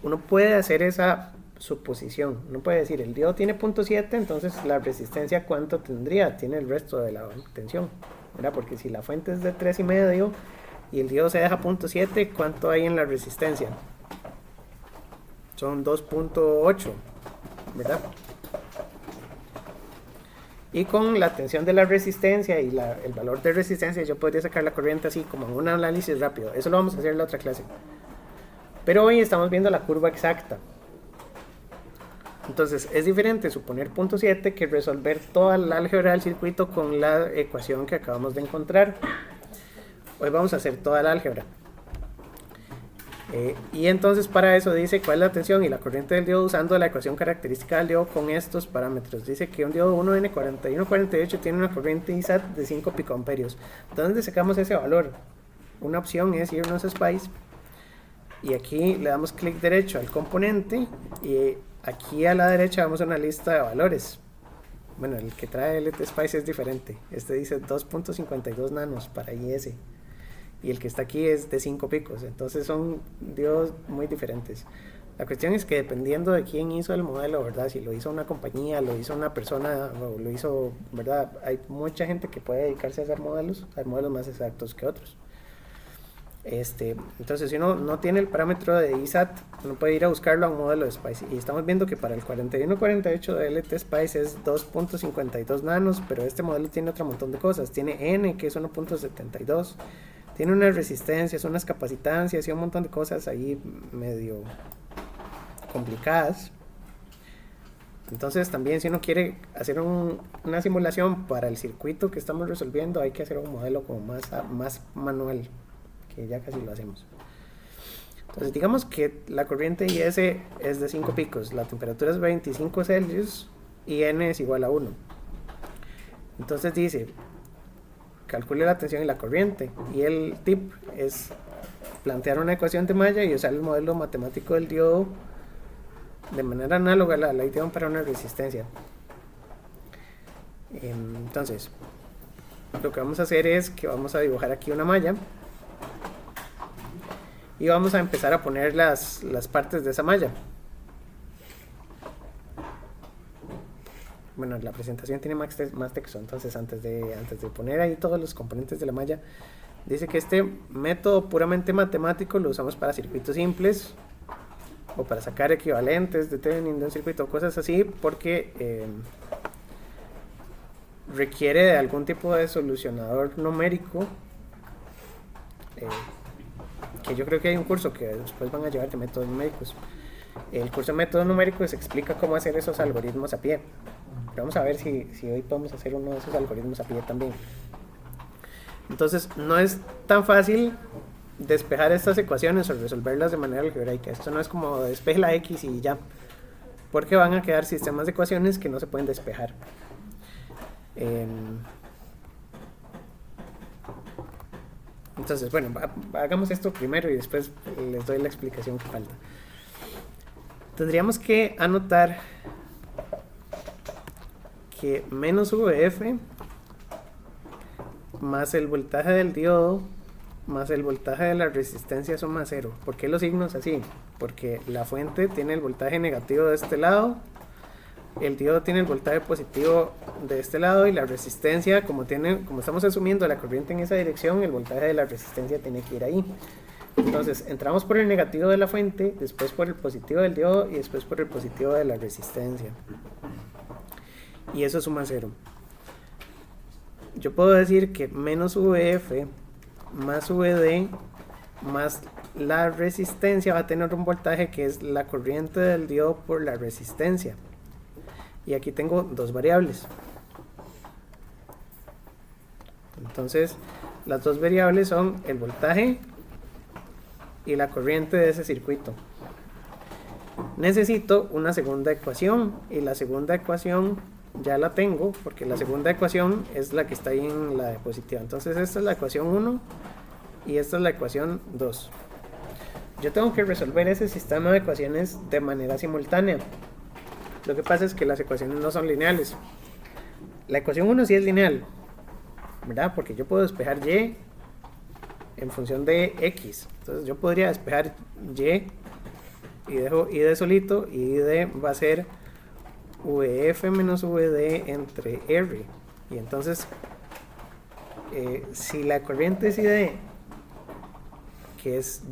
Uno puede hacer esa suposición, uno puede decir el diodo tiene punto 7, entonces la resistencia ¿cuánto tendría? Tiene el resto de la tensión, ¿verdad? Porque si la fuente es de 3,5 y el diodo se deja a punto 7, ¿cuánto hay en la resistencia? son 2.8, ¿verdad? Y con la tensión de la resistencia y el valor de resistencia, yo podría sacar la corriente así, como en un análisis rápido. Eso lo vamos a hacer en la otra clase. Pero hoy estamos viendo la curva exacta. Entonces, es diferente suponer punto 7 que resolver toda la álgebra del circuito con la ecuación que acabamos de encontrar. Hoy vamos a hacer toda la álgebra. Y entonces para eso dice cuál es la tensión y la corriente del diodo usando la ecuación característica del diodo con estos parámetros. Dice que un diodo 1N4148 tiene una corriente ISAT de 5 picoamperios. ¿De dónde sacamos ese valor? Una opción es irnos a Spice y aquí le damos clic derecho al componente y aquí a la derecha vamos a una lista de valores. Bueno, el que trae LT Spice es diferente. Este dice 2.52 nanos para IS. Y el que está aquí es de 5 picos, entonces son diodos muy diferentes. La cuestión es que dependiendo de quién hizo el modelo, ¿verdad? Si lo hizo una compañía, lo hizo una persona, o lo hizo, ¿verdad? Hay mucha gente que puede dedicarse a hacer modelos, hay modelos más exactos que otros. Entonces si uno no tiene el parámetro de ISAT, uno puede ir a buscarlo a un modelo de Spice. Y estamos viendo que para el 4148 de LT Spice es 2.52 nanos, pero este modelo tiene otro montón de cosas. Tiene N, que es 1.72. Tiene unas resistencias, unas capacitancias y un montón de cosas ahí medio complicadas. Entonces también si uno quiere hacer una simulación para el circuito que estamos resolviendo, hay que hacer un modelo como más manual, que ya casi lo hacemos. Entonces digamos que la corriente IS es de 5 picos, la temperatura es 25 Celsius y N es igual a 1. Entonces dice, calcule la tensión y la corriente, y el tip es plantear una ecuación de malla y usar el modelo matemático del diodo de manera análoga a la ley de Ohm para una resistencia. Entonces lo que vamos a hacer es que vamos a dibujar aquí una malla y vamos a empezar a poner las partes de esa malla. Bueno, la presentación tiene más texto, entonces antes de poner ahí todos los componentes de la malla, dice que este método puramente matemático lo usamos para circuitos simples o para sacar equivalentes de Thevenin de un circuito, cosas así, porque requiere de algún tipo de solucionador numérico, que yo creo que hay un curso que después van a llevar de métodos numéricos. El curso de métodos numéricos explica cómo hacer esos algoritmos a pie. Vamos a ver si hoy podemos hacer uno de esos algoritmos a pie también. Entonces no es tan fácil despejar estas ecuaciones o resolverlas de manera algebraica. Esto no es como despeje la X y ya, porque van a quedar sistemas de ecuaciones que no se pueden despejar. Entonces, bueno, hagamos esto primero y después les doy la explicación que falta. Tendríamos que anotar que menos VF más el voltaje del diodo más el voltaje de la resistencia suma 0. ¿Por qué los signos así? Porque la fuente tiene el voltaje negativo de este lado, el diodo tiene el voltaje positivo de este lado y la resistencia, como estamos asumiendo la corriente en esa dirección, el voltaje de la resistencia tiene que ir ahí. Entonces entramos por el negativo de la fuente, después por el positivo del diodo y después por el positivo de la resistencia. Y eso suma 0. Yo puedo decir que menos VF más VD más la resistencia va a tener un voltaje que es la corriente del diodo por la resistencia. Y aquí tengo dos variables. Entonces las dos variables son el voltaje y la corriente de ese circuito. Necesito una segunda ecuación y la segunda ecuación ya la tengo porque la segunda ecuación es la que está ahí en la diapositiva. Entonces esta es la ecuación 1 y esta es la ecuación 2. Yo tengo que resolver ese sistema de ecuaciones de manera simultánea. Lo que pasa es que las ecuaciones no son lineales. La ecuación 1 sí es lineal, ¿verdad? Porque yo puedo despejar y en función de x. Entonces yo podría despejar y dejo y de solito, y de va a ser VF menos VD entre R. Y entonces si la corriente es ID, que es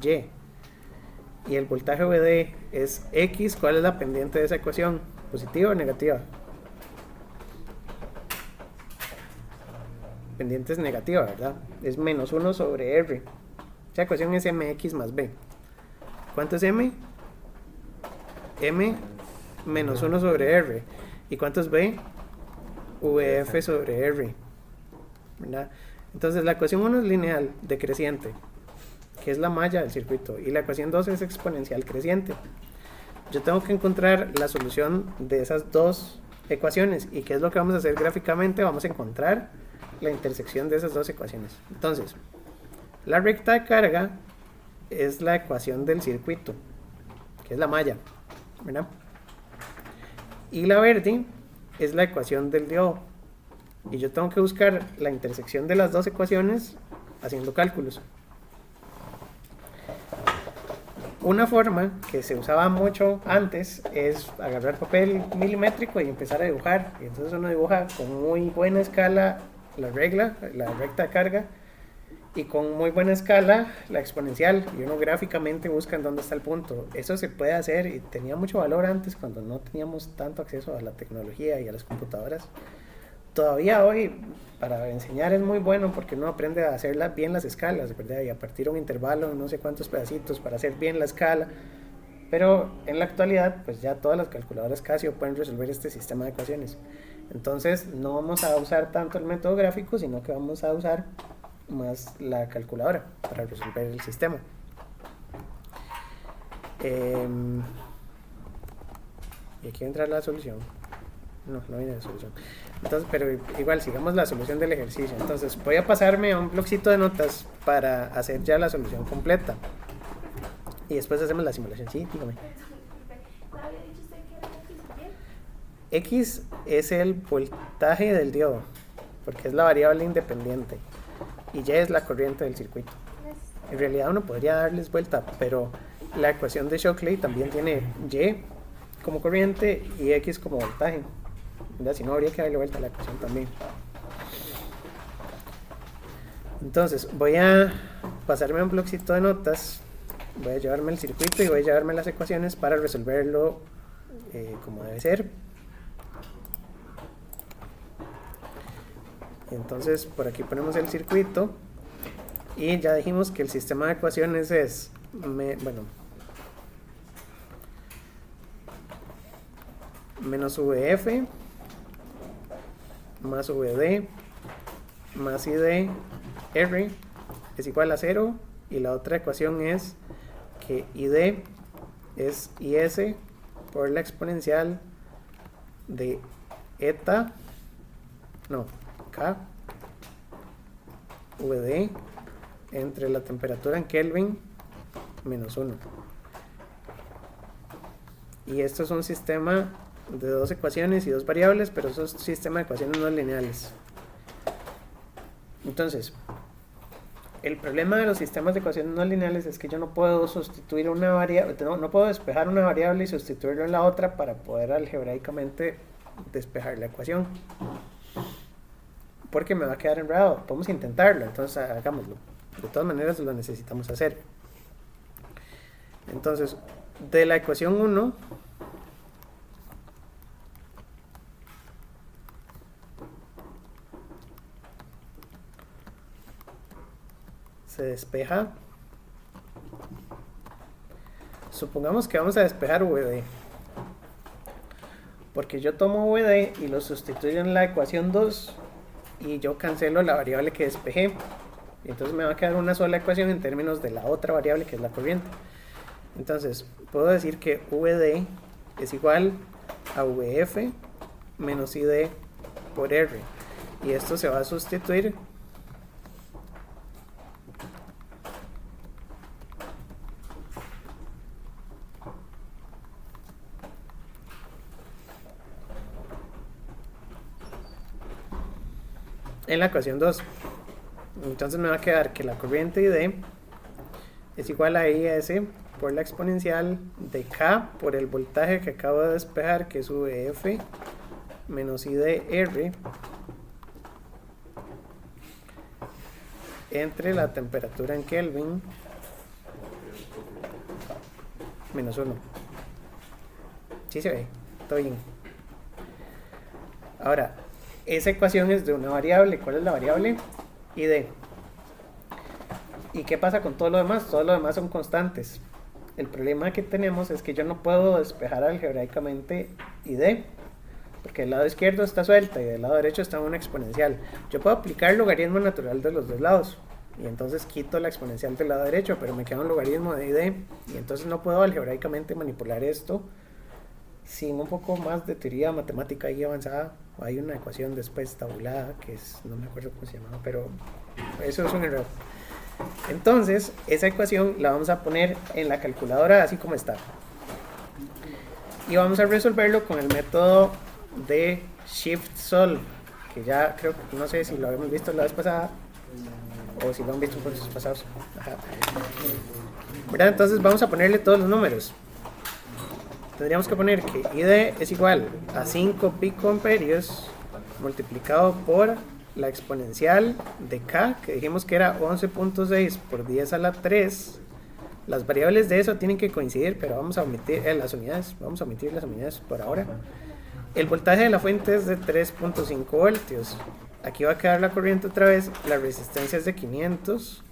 Y, y el voltaje VD es X, ¿cuál es la pendiente de esa ecuación? ¿Positiva o negativa? Pendiente es negativa, ¿verdad? Es menos 1 sobre R. Esa ecuación es mx más b. ¿Cuánto es m? M menos 1 sobre R. ¿Y cuánto es b? Vf sobre R, ¿verdad? Entonces la ecuación 1 es lineal decreciente, que es la malla del circuito, y la ecuación 2 es exponencial creciente. Yo tengo que encontrar la solución de esas dos ecuaciones. ¿Y qué es lo que vamos a hacer gráficamente? Vamos a encontrar la intersección de esas dos ecuaciones. Entonces, la recta de carga es la ecuación del circuito, que es la malla, ¿verdad? Y la verde es la ecuación del diodo. Y yo tengo que buscar la intersección de las dos ecuaciones haciendo cálculos. Una forma que se usaba mucho antes es agarrar papel milimétrico y empezar a dibujar. Y entonces uno dibuja con muy buena escala la regla, la recta de carga, y con muy buena escala la exponencial, y uno gráficamente busca en dónde está el punto. Eso se puede hacer y tenía mucho valor antes cuando no teníamos tanto acceso a la tecnología y a las computadoras. Todavía hoy para enseñar es muy bueno porque uno aprende a hacer bien las escalas, ¿verdad? Y a partir de un intervalo, no sé cuántos pedacitos para hacer bien la escala. Pero en la actualidad, pues ya todas las calculadoras Casio pueden resolver este sistema de ecuaciones. Entonces no vamos a usar tanto el método gráfico, sino que vamos a usar más la calculadora para resolver el sistema. Y aquí entra la solución. No viene la solución. Entonces, pero igual sigamos la solución del ejercicio. Entonces voy a pasarme a un blocito de notas para hacer ya la solución completa. Y después hacemos la simulación. Sí, dígame. X es el voltaje del diodo, porque es la variable independiente. Y Y es la corriente del circuito. En realidad uno podría darles vuelta, pero la ecuación de Shockley también tiene Y como corriente y X como voltaje. ¿Verdad? Si no, habría que darle vuelta a la ecuación también. Entonces voy a pasarme un bloquecito de notas, voy a llevarme el circuito y voy a llevarme las ecuaciones para resolverlo como debe ser. Entonces por aquí ponemos el circuito y ya dijimos que el sistema de ecuaciones es menos VF más VD más ID R es igual a 0, y la otra ecuación es que ID es IS por la exponencial de eta, K VD entre la temperatura en Kelvin menos 1. Y esto es un sistema de dos ecuaciones y dos variables, pero eso es un sistema de ecuaciones no lineales. Entonces, el problema de los sistemas de ecuaciones no lineales es que yo no puedo sustituir una variable, no puedo despejar una variable y sustituirlo en la otra para poder algebraicamente despejar la ecuación, porque me va a quedar enredado. Podemos intentarlo, entonces hagámoslo. De todas maneras lo necesitamos hacer. Entonces, de la ecuación 1 se despeja. Supongamos que vamos a despejar VD, porque yo tomo VD y lo sustituyo en la ecuación 2 y yo cancelo la variable que despejé, y entonces me va a quedar una sola ecuación en términos de la otra variable que es la corriente. Entonces puedo decir que VD es igual a VF menos ID por R, y esto se va a sustituir en la ecuación 2. Entonces me va a quedar que la corriente ID es igual a IS por la exponencial de K por el voltaje que acabo de despejar, que es VF menos IDR entre la temperatura en Kelvin menos 1. ¿Sí se ve? Todo bien. Ahora, esa ecuación es de una variable. ¿Cuál es la variable? ID. ¿Y qué pasa con todo lo demás? Todo lo demás son constantes. El problema que tenemos es que yo no puedo despejar algebraicamente ID, porque del lado izquierdo está suelta y del lado derecho está una exponencial. Yo puedo aplicar logaritmo natural de los dos lados, y entonces quito la exponencial del lado derecho, pero me queda un logaritmo de ID, y entonces no puedo algebraicamente manipular esto sin un poco más de teoría matemática ahí avanzada. Hay una ecuación después tabulada, que es, no me acuerdo cómo se llamaba, pero eso es un error. Entonces, esa ecuación la vamos a poner en la calculadora así como está. Y vamos a resolverlo con el método de Shift Solve, que ya creo, no sé si lo habíamos visto la vez pasada o si lo han visto en cursos pasados. Ajá. ¿Verdad? Entonces vamos a ponerle todos los números. Tendríamos que poner que ID es igual a 5 picoamperios multiplicado por la exponencial de K, que dijimos que era 11.6 por 10 a la 3. Las variables de eso tienen que coincidir, pero vamos a omitir las unidades. Vamos a omitir las unidades por ahora. El voltaje de la fuente es de 3.5 voltios. Aquí va a quedar la corriente otra vez. La resistencia es de 500.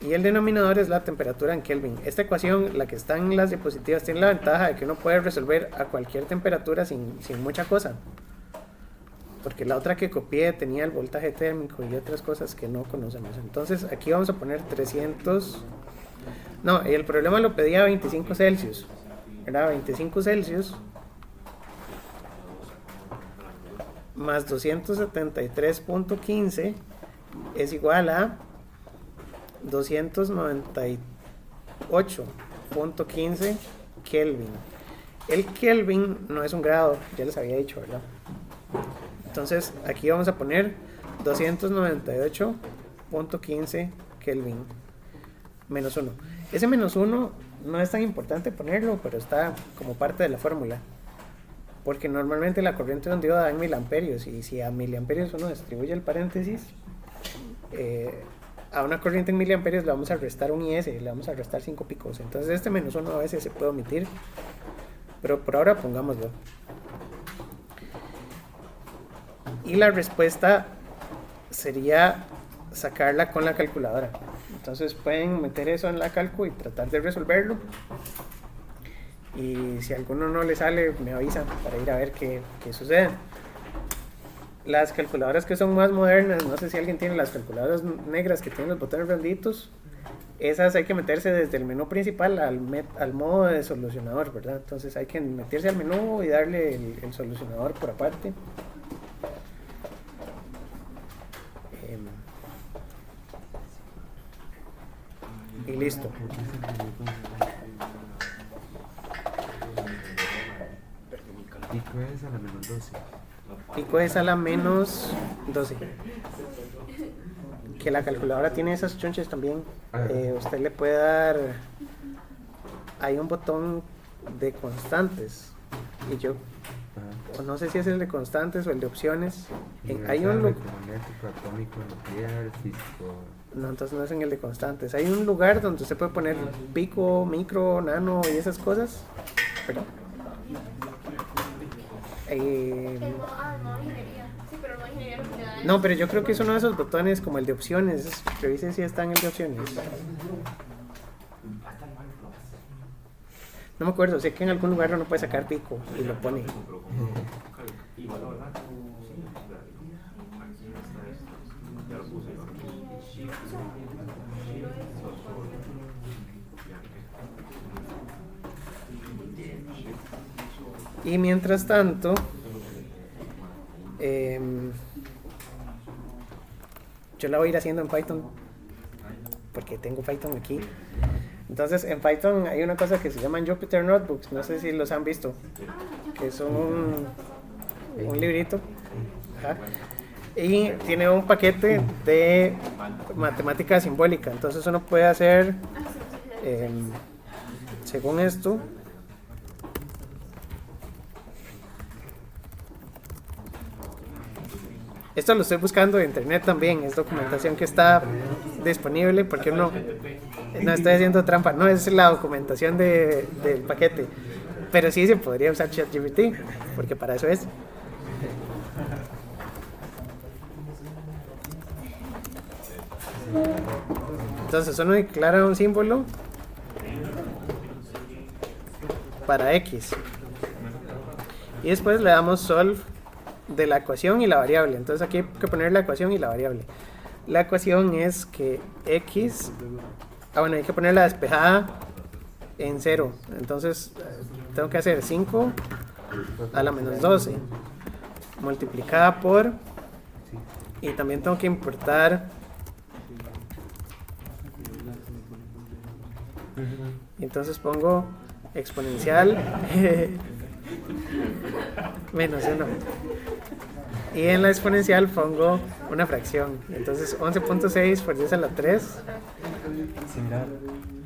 Y el denominador es la temperatura en Kelvin. Esta ecuación, la que está en las diapositivas, tiene la ventaja de que uno puede resolver a cualquier temperatura sin mucha cosa. Porque la otra que copié tenía el voltaje térmico y otras cosas que no conocemos. Entonces aquí vamos a poner 300. No, el problema lo pedía a 25 Celsius. Era 25 Celsius más 273.15 es igual a 298.15 Kelvin. El Kelvin no es un grado, ya les había dicho, ¿verdad? Entonces aquí vamos a poner 298.15 Kelvin menos 1. Ese menos 1 no es tan importante ponerlo, pero está como parte de la fórmula, porque normalmente la corriente de un diodo da en miliamperios, y si a miliamperios uno distribuye el paréntesis, a una corriente en miliamperios le vamos a restar un IS, le vamos a restar 5 picos. Entonces este menos 1 a veces se puede omitir, pero por ahora pongámoslo. Y la respuesta sería sacarla con la calculadora. Entonces pueden meter eso en la calcu y tratar de resolverlo. Y si a alguno no le sale, me avisan para ir a ver qué sucede. Las calculadoras que son más modernas, no sé si alguien tiene las calculadoras negras que tienen los botones redonditos. Esas hay que meterse desde el menú principal al modo de solucionador, ¿verdad? Entonces hay que meterse al menú y darle el solucionador por aparte. Y listo. Pico es a la menos 12. Pico es a la menos 12. Que la calculadora tiene esas chonches también. Usted le puede dar. Hay un botón de constantes. Y yo. O no sé si es el de constantes o el de opciones. Hay un electromagnético, atómico, nuclear, físico. No, entonces no es en el de constantes. Hay un lugar donde usted puede poner pico, micro, nano y esas cosas. Perdón. No, pero yo creo que es uno de esos botones como el de opciones. Revise si está en el de opciones. No me acuerdo, sé que en algún lugar uno puede sacar pico y lo pone. Y mientras tanto, yo la voy a ir haciendo en Python, porque tengo Python aquí. Entonces en Python hay una cosa que se llaman Jupyter Notebooks, no sé si los han visto, que son un librito. Ajá. Y tiene un paquete de matemática simbólica, entonces uno puede hacer, según esto, Esto lo estoy buscando en internet también, es documentación que está disponible porque uno no estoy haciendo trampa, no es la documentación del paquete, pero sí se podría usar ChatGPT porque para eso es. Entonces uno declara un símbolo para X y después le damos solve de la ecuación y la variable. Entonces aquí hay que poner la ecuación y la variable. La ecuación es que X, bueno, hay que poner la despejada en 0. Entonces tengo que hacer 5 a la menos 12 multiplicada por, y también tengo que importar, y entonces pongo exponencial menos 1. Y en la exponencial pongo una fracción. Entonces 11.6 por 10 a la 3. Similar.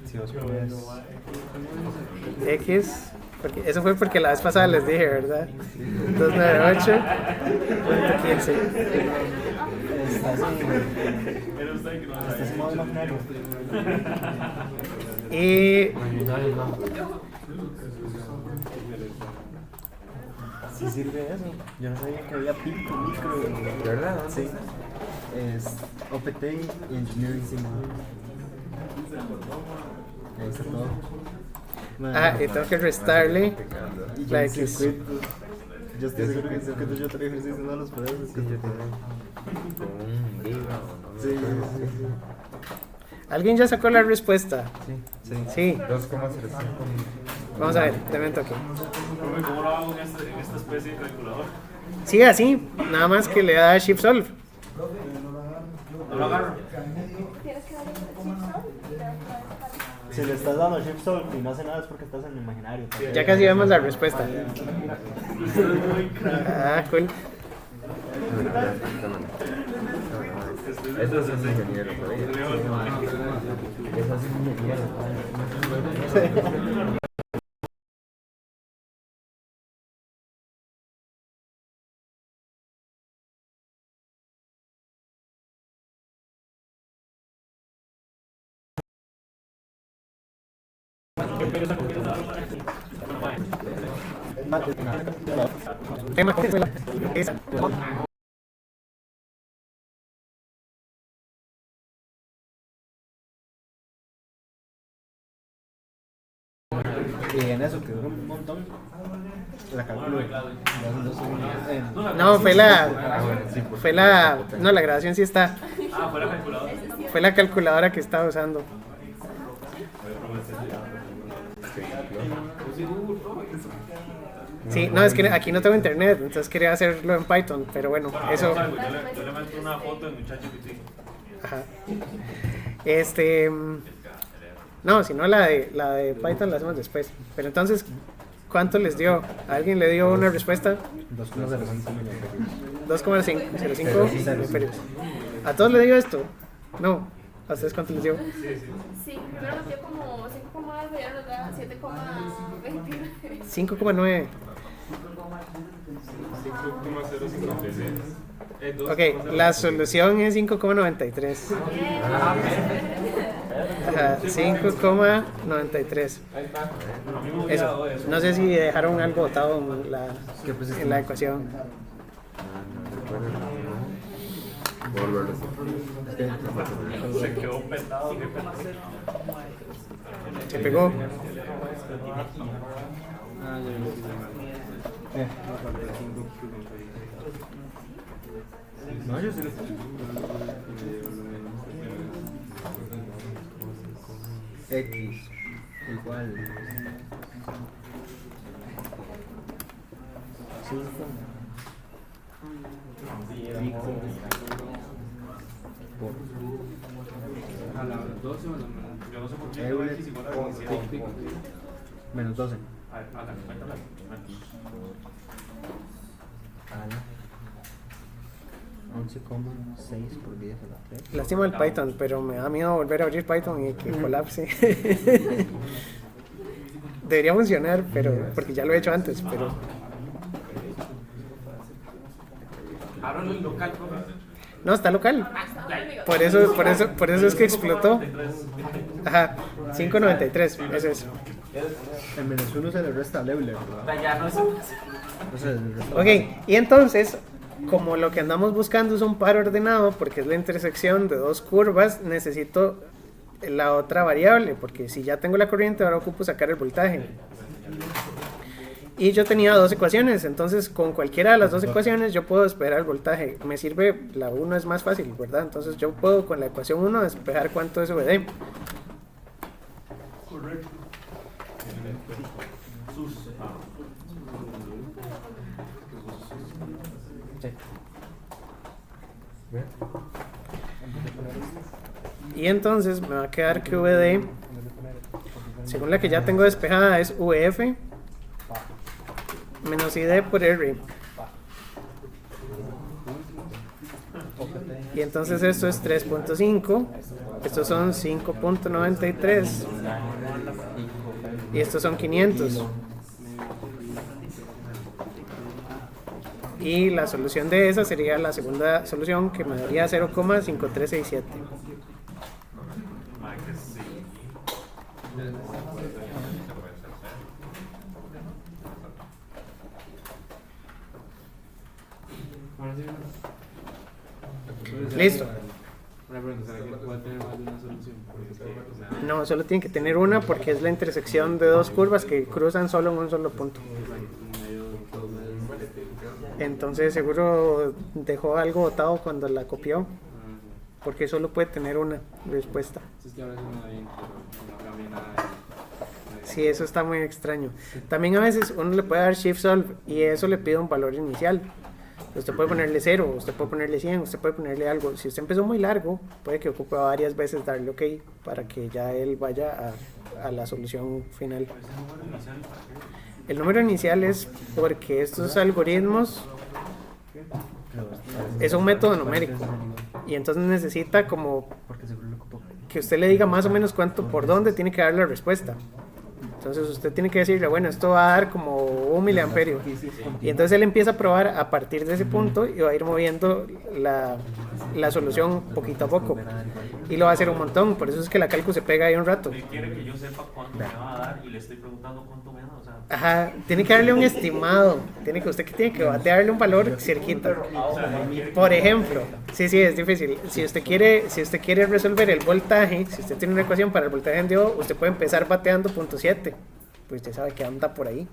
Si vos pones X. Porque eso fue porque la vez pasada les dije, ¿verdad? 298.15. estás en modo imaginario. Y Sí sirve eso. Yo no sabía que había pinto, micro. ¿De verdad? ¿Dónde Sí. está? Es OPT y Engineering Simulator. Ahí está todo. y tengo que restarle Y la yo X. circuito. Yo estoy seguro que en circuito yo otro ejercicio no los puedo hacer. Sí, yo también. Con un giga o no. Sí, sí, sí. ¿Alguien ya sacó la respuesta? Sí. Sí. 2,05. Vamos a ver, deme un toque. ¿Cómo lo hago en esta especie de calculador? Sí, así, nada más que le da Shift Solve. No lo agarro. Tienes que darle chip solve y le das la Si le estás dando shift solve y no hace nada es porque estás en el imaginario. Ya casi vemos la respuesta. Ah, cool. Eso es un ingeniero, ¿sabes? Eso es un ingeniero. Tema, esa. Y en eso que duró un montón, la calculo. No, fue la, bueno, sí, pues. no, la grabación sí está. Ah, fue la calculadora. Fue la calculadora que estaba usando. Sí, no, es que aquí no tengo internet, entonces quería hacerlo en Python, pero bueno, eso. Yo le meto una foto en ChatGPT. Ajá. No, si no la de Python la hacemos después. Pero entonces, ¿cuánto les dio? ¿A alguien le dio una respuesta? 2,05 imperios. ¿A todos les dio esto? No. ¿A ustedes cuánto les dio? Sí, primero nos dio como 5,9 y ahora nos da 7,29. 5,9. 5,056. Ok, la solución es 5,93. Ajá, 5,93. Eso. No sé si dejaron algo botado en la ecuación. Se quedó petado. Se pegó. No, yo sí lo X igual 5 por Yo no sé por qué X igual a 17. menos 12. Acá, cuéntala. Aquí. 11,6 por 10 a la 3. Lástima el Python, pero me da miedo volver a abrir Python y que colapse. Debería funcionar, pero porque ya lo he hecho antes, pero Ábralo el local, profe. No, está local. Ah, está bien, amigo. Por eso es que explotó. Ajá, 593, eso es. En menos 1 se le resta a Euler, ¿verdad? Ya no es. Entonces, el resto- Ok, y entonces, como lo que andamos buscando es un par ordenado, porque es la intersección de dos curvas, necesito la otra variable, porque si ya tengo la corriente, ahora ocupo sacar el voltaje. Y yo tenía dos ecuaciones, entonces con cualquiera de las dos ecuaciones yo puedo despejar el voltaje. Me sirve, la 1 es más fácil, ¿verdad? Entonces yo puedo con la ecuación 1 despejar cuánto es VD. Correcto. Sus. Y entonces me va a quedar que VD, según la que ya tengo despejada, es VF menos ID por R. Y entonces esto es 3.5, estos son 5.93 y estos son 500. Y la solución de esa sería la segunda solución, que me daría 0,5367. Listo. Una pregunta, ¿será que puede tener más de una solución? Porque es que, o sea, No, solo tiene que tener una porque es la intersección de dos curvas que cruzan solo en un solo punto. Entonces seguro dejó algo botado cuando la copió, porque solo puede tener una respuesta. es que ahora es una bien, pero no cambia nada. Sí, eso está muy extraño. También a veces uno le puede dar shift solve y eso le pide un valor inicial. Usted puede ponerle 0, usted puede ponerle 100, usted puede ponerle algo. Si usted empezó muy largo, puede que ocupe varias veces darle OK para que ya él vaya a la solución final. El número inicial es porque estos algoritmos es un método numérico y entonces necesita como Porque seguro lo ocupó. que usted le diga más o menos cuánto, por dónde tiene que dar la respuesta. Entonces usted tiene que decirle, bueno, esto va a dar como 1 miliamperio. Y entonces él empieza a probar a partir de ese punto y va a ir moviendo la solución poquito a poco. Y lo va a hacer un montón, por eso es que la cálculo se pega ahí un rato. Él quiere que yo sepa cuánto me va a dar y le estoy preguntando cuánto me da. O sea, Ajá, tiene que darle un estimado. Usted tiene que batearle un valor cerquita. Por ejemplo, sí, es difícil. Si usted quiere resolver el voltaje, si usted tiene una ecuación para el voltaje en DO, usted puede empezar bateando 0.7. Pues usted sabe que anda por ahí.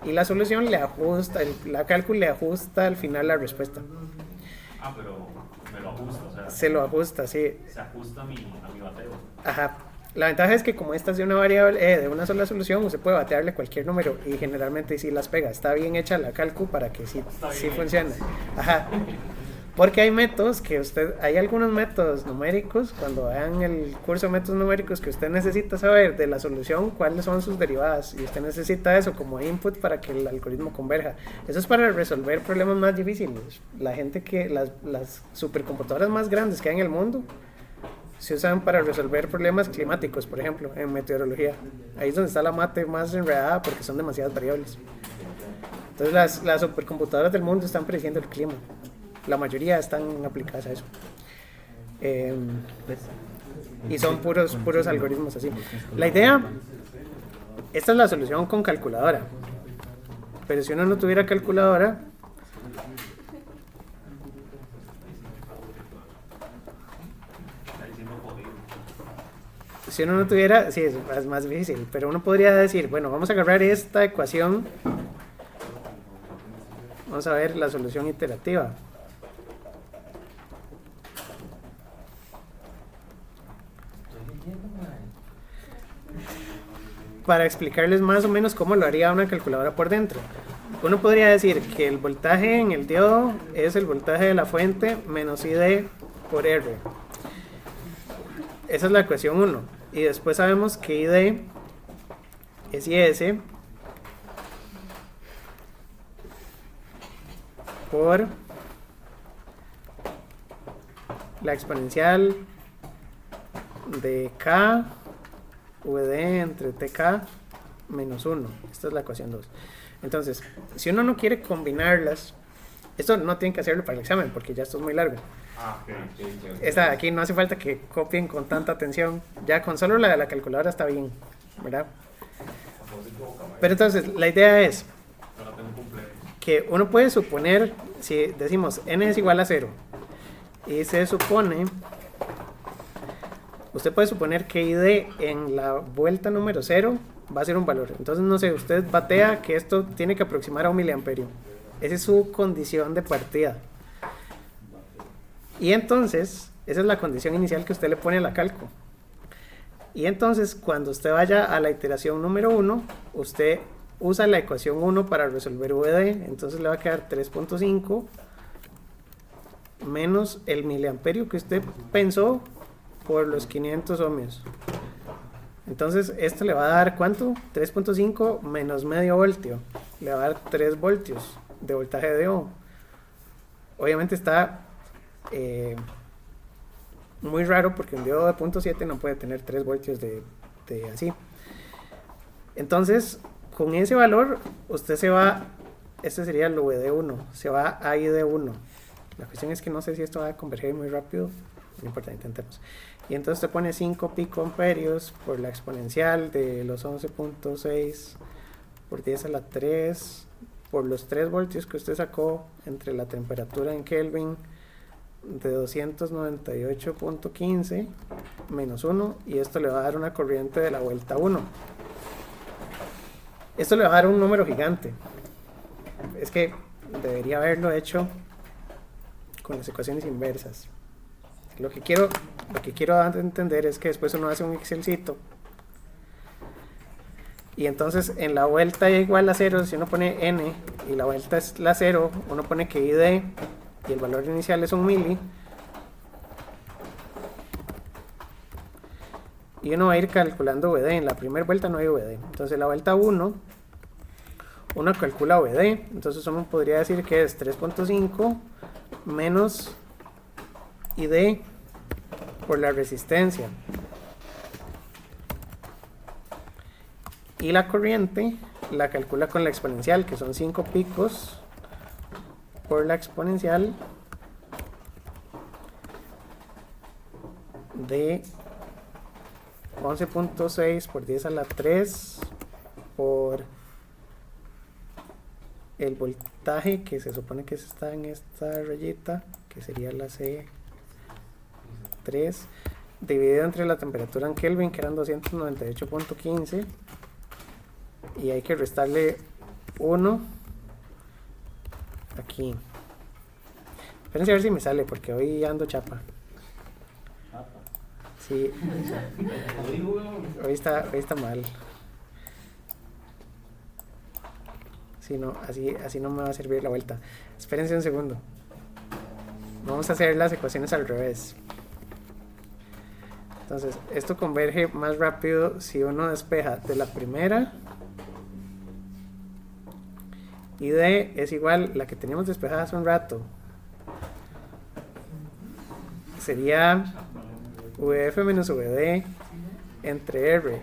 Y la solución le ajusta, la cálculo le ajusta al final la respuesta. pero me lo ajusta, o sea, Se lo ajusta, sí. se ajusta a mi bateo. Ajá. La ventaja es que como esta es de una variable, de una sola solución, usted puede batearle cualquier número y generalmente sí las pega. Está bien hecha la cálculo para que sí funcione. Ajá. Porque hay métodos que hay algunos métodos numéricos, cuando vean el curso de métodos numéricos, que usted necesita saber de la solución cuáles son sus derivadas y usted necesita eso como input para que el algoritmo converja. Eso es para resolver problemas más difíciles. Las supercomputadoras más grandes que hay en el mundo se usan para resolver problemas climáticos, por ejemplo, en meteorología. Ahí es donde está la mate más enredada porque son demasiadas variables. Entonces las supercomputadoras del mundo están prediciendo el clima. La mayoría están aplicadas a eso. Y son puros algoritmos así. La idea, esta es la solución con calculadora. Pero si uno no tuviera calculadora, sí, es más difícil. Pero uno podría decir, bueno, vamos a agarrar esta ecuación. Vamos a ver la solución iterativa. Para explicarles más o menos cómo lo haría una calculadora por dentro. Uno podría decir que el voltaje en el diodo es el voltaje de la fuente menos ID por R. Esa es la ecuación 1. Y después sabemos que ID es IS por la exponencial de K VD entre TK menos 1. Esta es la ecuación 2. Entonces, si uno no quiere combinarlas, Esto no tienen que hacerlo para el examen porque ya esto es muy largo. Ah, ok. Esta de aquí no hace falta que copien con tanta atención. Ya con solo la de la calculadora está bien, ¿verdad? Pero entonces, la idea es Ahora tengo un complejo. que uno puede suponer, si decimos n es igual a 0, y se supone, usted puede suponer que id en la vuelta número 0 va a ser un valor. Entonces, no sé, usted batea que esto tiene que aproximar a 1 miliamperio. Esa es su condición de partida. Y entonces, esa es la condición inicial que usted le pone a la cálculo. Y entonces, cuando usted vaya a la iteración número 1, usted usa la ecuación 1 para resolver VD. Entonces le va a quedar 3.5 menos el miliamperio que usted pensó por los 500 ohmios. Entonces, esto le va a dar, ¿cuánto? 3.5 menos medio voltio. Le va a dar 3 voltios de voltaje de ohm. Obviamente está muy raro porque un diodo de 0.7 no puede tener 3 voltios de así. Entonces, con ese valor, usted se va, este sería el VD1, se va a ID1. La cuestión es que no sé si esto va a converger muy rápido, no importa, intentemos. Y entonces te pone 5 picoamperios por la exponencial de los 11.6 por 10 a la 3 por los 3 voltios que usted sacó entre la temperatura en Kelvin de 298.15 menos 1, y esto le va a dar una corriente de la vuelta 1. Esto le va a dar un número gigante. Es que debería haberlo hecho con las ecuaciones inversas. Lo que quiero dar a entender es que después uno hace un excelcito y entonces en la vuelta igual a 0, si uno pone n y la vuelta es la 0, uno pone que id y el valor inicial es 1 mili, y uno va a ir calculando VD. En la primera vuelta no hay VD, entonces la vuelta 1 uno calcula VD, entonces uno podría decir que es 3.5 menos ID por la resistencia, y la corriente la calcula con la exponencial, que son 5 picos por la exponencial de 11.6 por 10 a la 3 por el voltaje que se supone que está en esta rayita, que sería la C3, dividido entre la temperatura en Kelvin, que eran 298.15, y hay que restarle 1 aquí. Espérense a ver si me sale, porque hoy ando chapa. Sí, hoy está mal. Si no, así no me va a servir la vuelta. Espérense un segundo. Vamos a hacer las ecuaciones al revés. Entonces, esto converge más rápido si uno despeja de la primera. ID es igual, la que teníamos despejada hace un rato, sería VF menos VD entre R.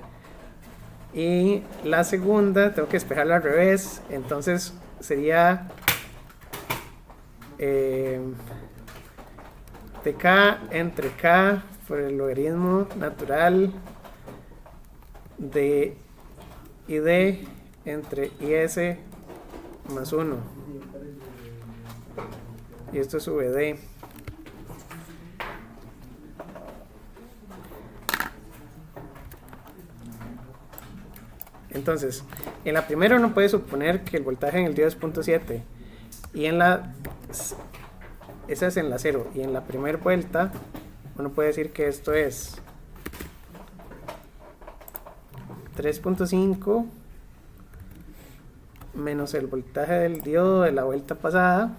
Y la segunda tengo que despejarla al revés, entonces sería TK entre K por el logaritmo natural de ID entre IS más 1, y esto es VD. Entonces, en la primera uno puede suponer que el voltaje en el diodo es 0.7, y en la esa es en la 0, y en la primera vuelta uno puede decir que esto es 3.5 menos el voltaje del diodo de la vuelta pasada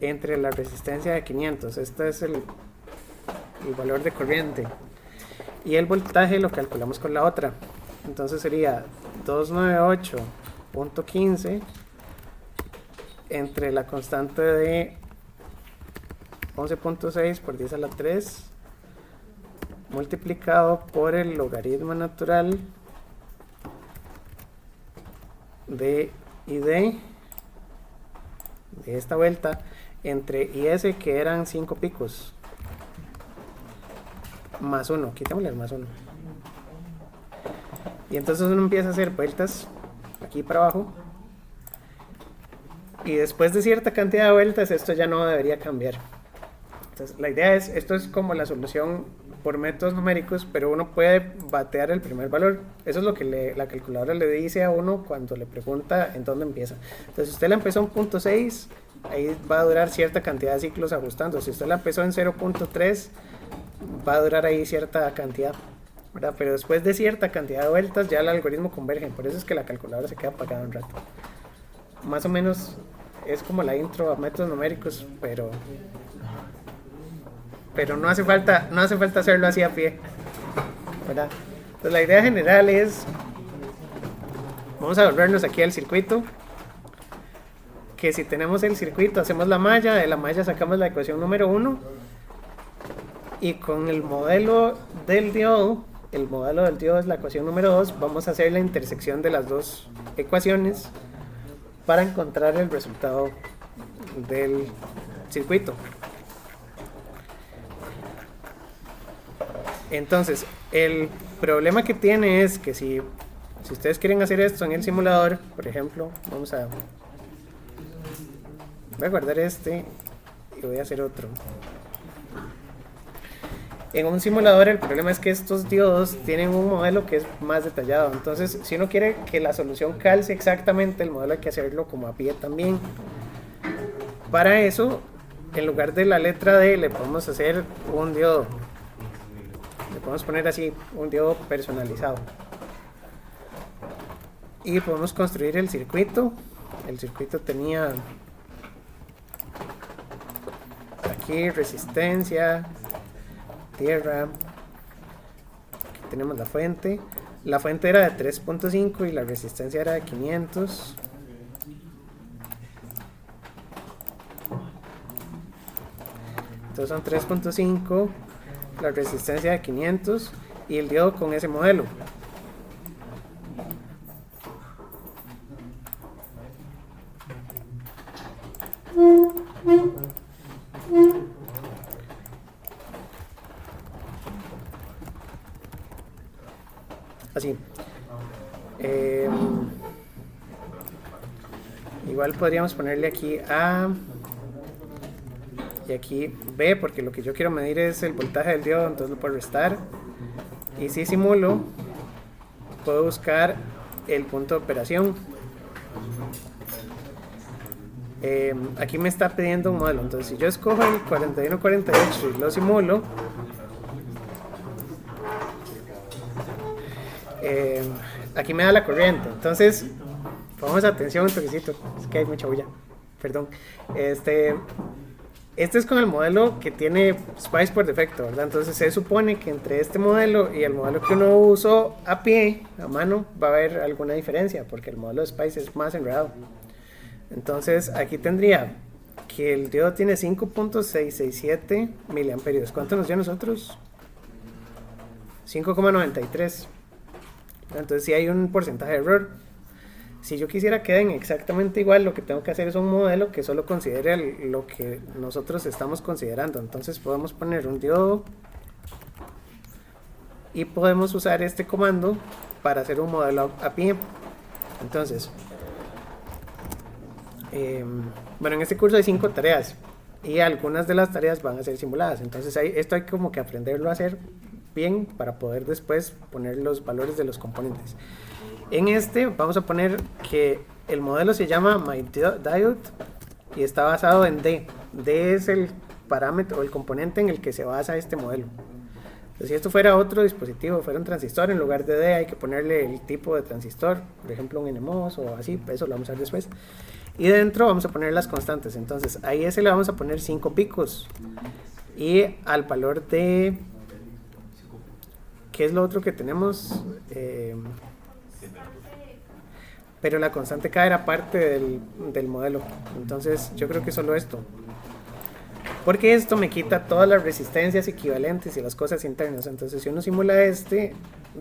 entre la resistencia de 500. Este es el valor de corriente, y el voltaje lo calculamos con la otra, entonces sería 298.15 entre la constante de 11.6 por 10 a la 3 multiplicado por el logaritmo natural de y D de esta vuelta entre IS, que eran 5 picos, más 1, quitémosle el más 1. Y entonces uno empieza a hacer vueltas aquí para abajo. Y después de cierta cantidad de vueltas, esto ya no debería cambiar. Entonces, la idea es, esto es como la solución por métodos numéricos, pero uno puede batear el primer valor. Eso es lo que la calculadora le dice a uno cuando le pregunta en dónde empieza. Entonces, si usted la empezó en 0.6, ahí va a durar cierta cantidad de ciclos ajustando. Si usted la empezó en 0.3, va a durar ahí cierta cantidad, ¿verdad? Pero después de cierta cantidad de vueltas, ya el algoritmo converge. Por eso es que la calculadora se queda apagada un rato. Más o menos es como la intro a métodos numéricos, pero no hace falta hacerlo así a pie, ¿verdad? Entonces la idea general es, vamos a volvernos aquí al circuito, que si tenemos el circuito hacemos la malla, de la malla sacamos la ecuación número 1, y con el modelo del diodo es la ecuación número 2, vamos a hacer la intersección de las dos ecuaciones para encontrar el resultado del circuito. Entonces, el problema que tiene es que si ustedes quieren hacer esto en el simulador, por ejemplo, voy a guardar este y voy a hacer otro. En un simulador el problema es que estos diodos tienen un modelo que es más detallado. Entonces, si uno quiere que la solución calce exactamente el modelo, hay que hacerlo como a pie también. Para eso, en lugar de la letra D, le podemos hacer un diodo. Le podemos poner así, un diodo personalizado. Y podemos construir el circuito. El circuito tenía aquí resistencia, tierra, aquí tenemos la fuente era de 3.5 y la resistencia era de 500. Entonces son 3.5, la resistencia de 500 y el diodo con ese modelo. Así. Igual podríamos ponerle aquí A y aquí B, porque lo que yo quiero medir es el voltaje del diodo, entonces lo puedo restar. Y si simulo, puedo buscar el punto de operación. Aquí me está pidiendo un modelo, entonces si yo escojo el 4148 y lo simulo, aquí me da la corriente. Entonces pongamos atención un toquecito, es que hay mucha bulla, perdón. Este es con el modelo que tiene Spice por defecto, ¿verdad? Entonces se supone que entre este modelo y el modelo que uno usó a pie, a mano, va a haber alguna diferencia, porque el modelo de Spice es más enredado. Entonces aquí tendría que el diodo tiene 5.667 miliamperios. ¿Cuánto nos dio a nosotros? 5,93. Entonces si hay un porcentaje de error. Si yo quisiera que queden exactamente igual, lo que tengo que hacer es un modelo que solo considere lo que nosotros estamos considerando. Entonces podemos poner un diodo y podemos usar este comando para hacer un modelo a pie. Entonces, bueno, en este curso hay 5 tareas y algunas de las tareas van a ser simuladas. Entonces esto hay como que aprenderlo a hacer bien para poder después poner los valores de los componentes. En este vamos a poner que el modelo se llama MyDiode y está basado en D. D es el parámetro o el componente en el que se basa este modelo. Entonces, si esto fuera otro dispositivo, fuera un transistor, en lugar de D hay que ponerle el tipo de transistor, por ejemplo un NMOS o así, eso lo vamos a ver después. Y dentro vamos a poner las constantes. Entonces a IS le vamos a poner 5 picos y al valor de, ¿qué es lo otro que tenemos? Pero la constante K era parte del modelo, entonces yo creo que solo esto. porque esto me quita todas las resistencias equivalentes y las cosas internas. Entonces si uno simula este,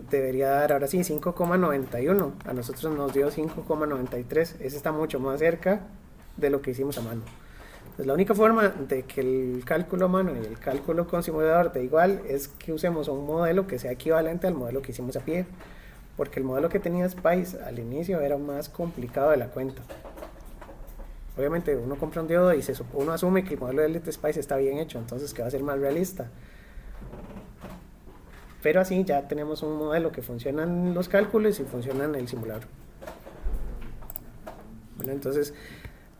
debería dar ahora sí 5,91. A nosotros nos dio 5,93. Ese está mucho más cerca de lo que hicimos a mano. Pues la única forma de que el cálculo a mano y el cálculo con simulador de igual es que usemos un modelo que sea equivalente al modelo que hicimos a pie, porque el modelo que tenía Spice al inicio era más complicado de la cuenta. Obviamente uno compra un diodo y uno asume que el modelo de Elite Spice está bien hecho, entonces que va a ser más realista. Pero así ya tenemos un modelo que funciona en los cálculos y funciona en el simulador. Bueno, entonces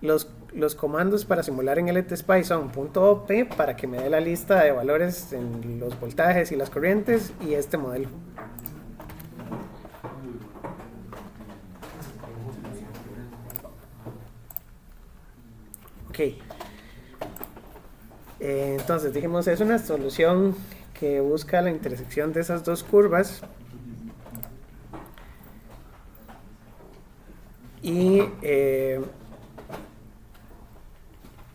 los comandos para simular en Elite Spice son .op para que me dé la lista de valores en los voltajes y las corrientes y este modelo. Ok. Entonces dijimos es una solución que busca la intersección de esas dos curvas y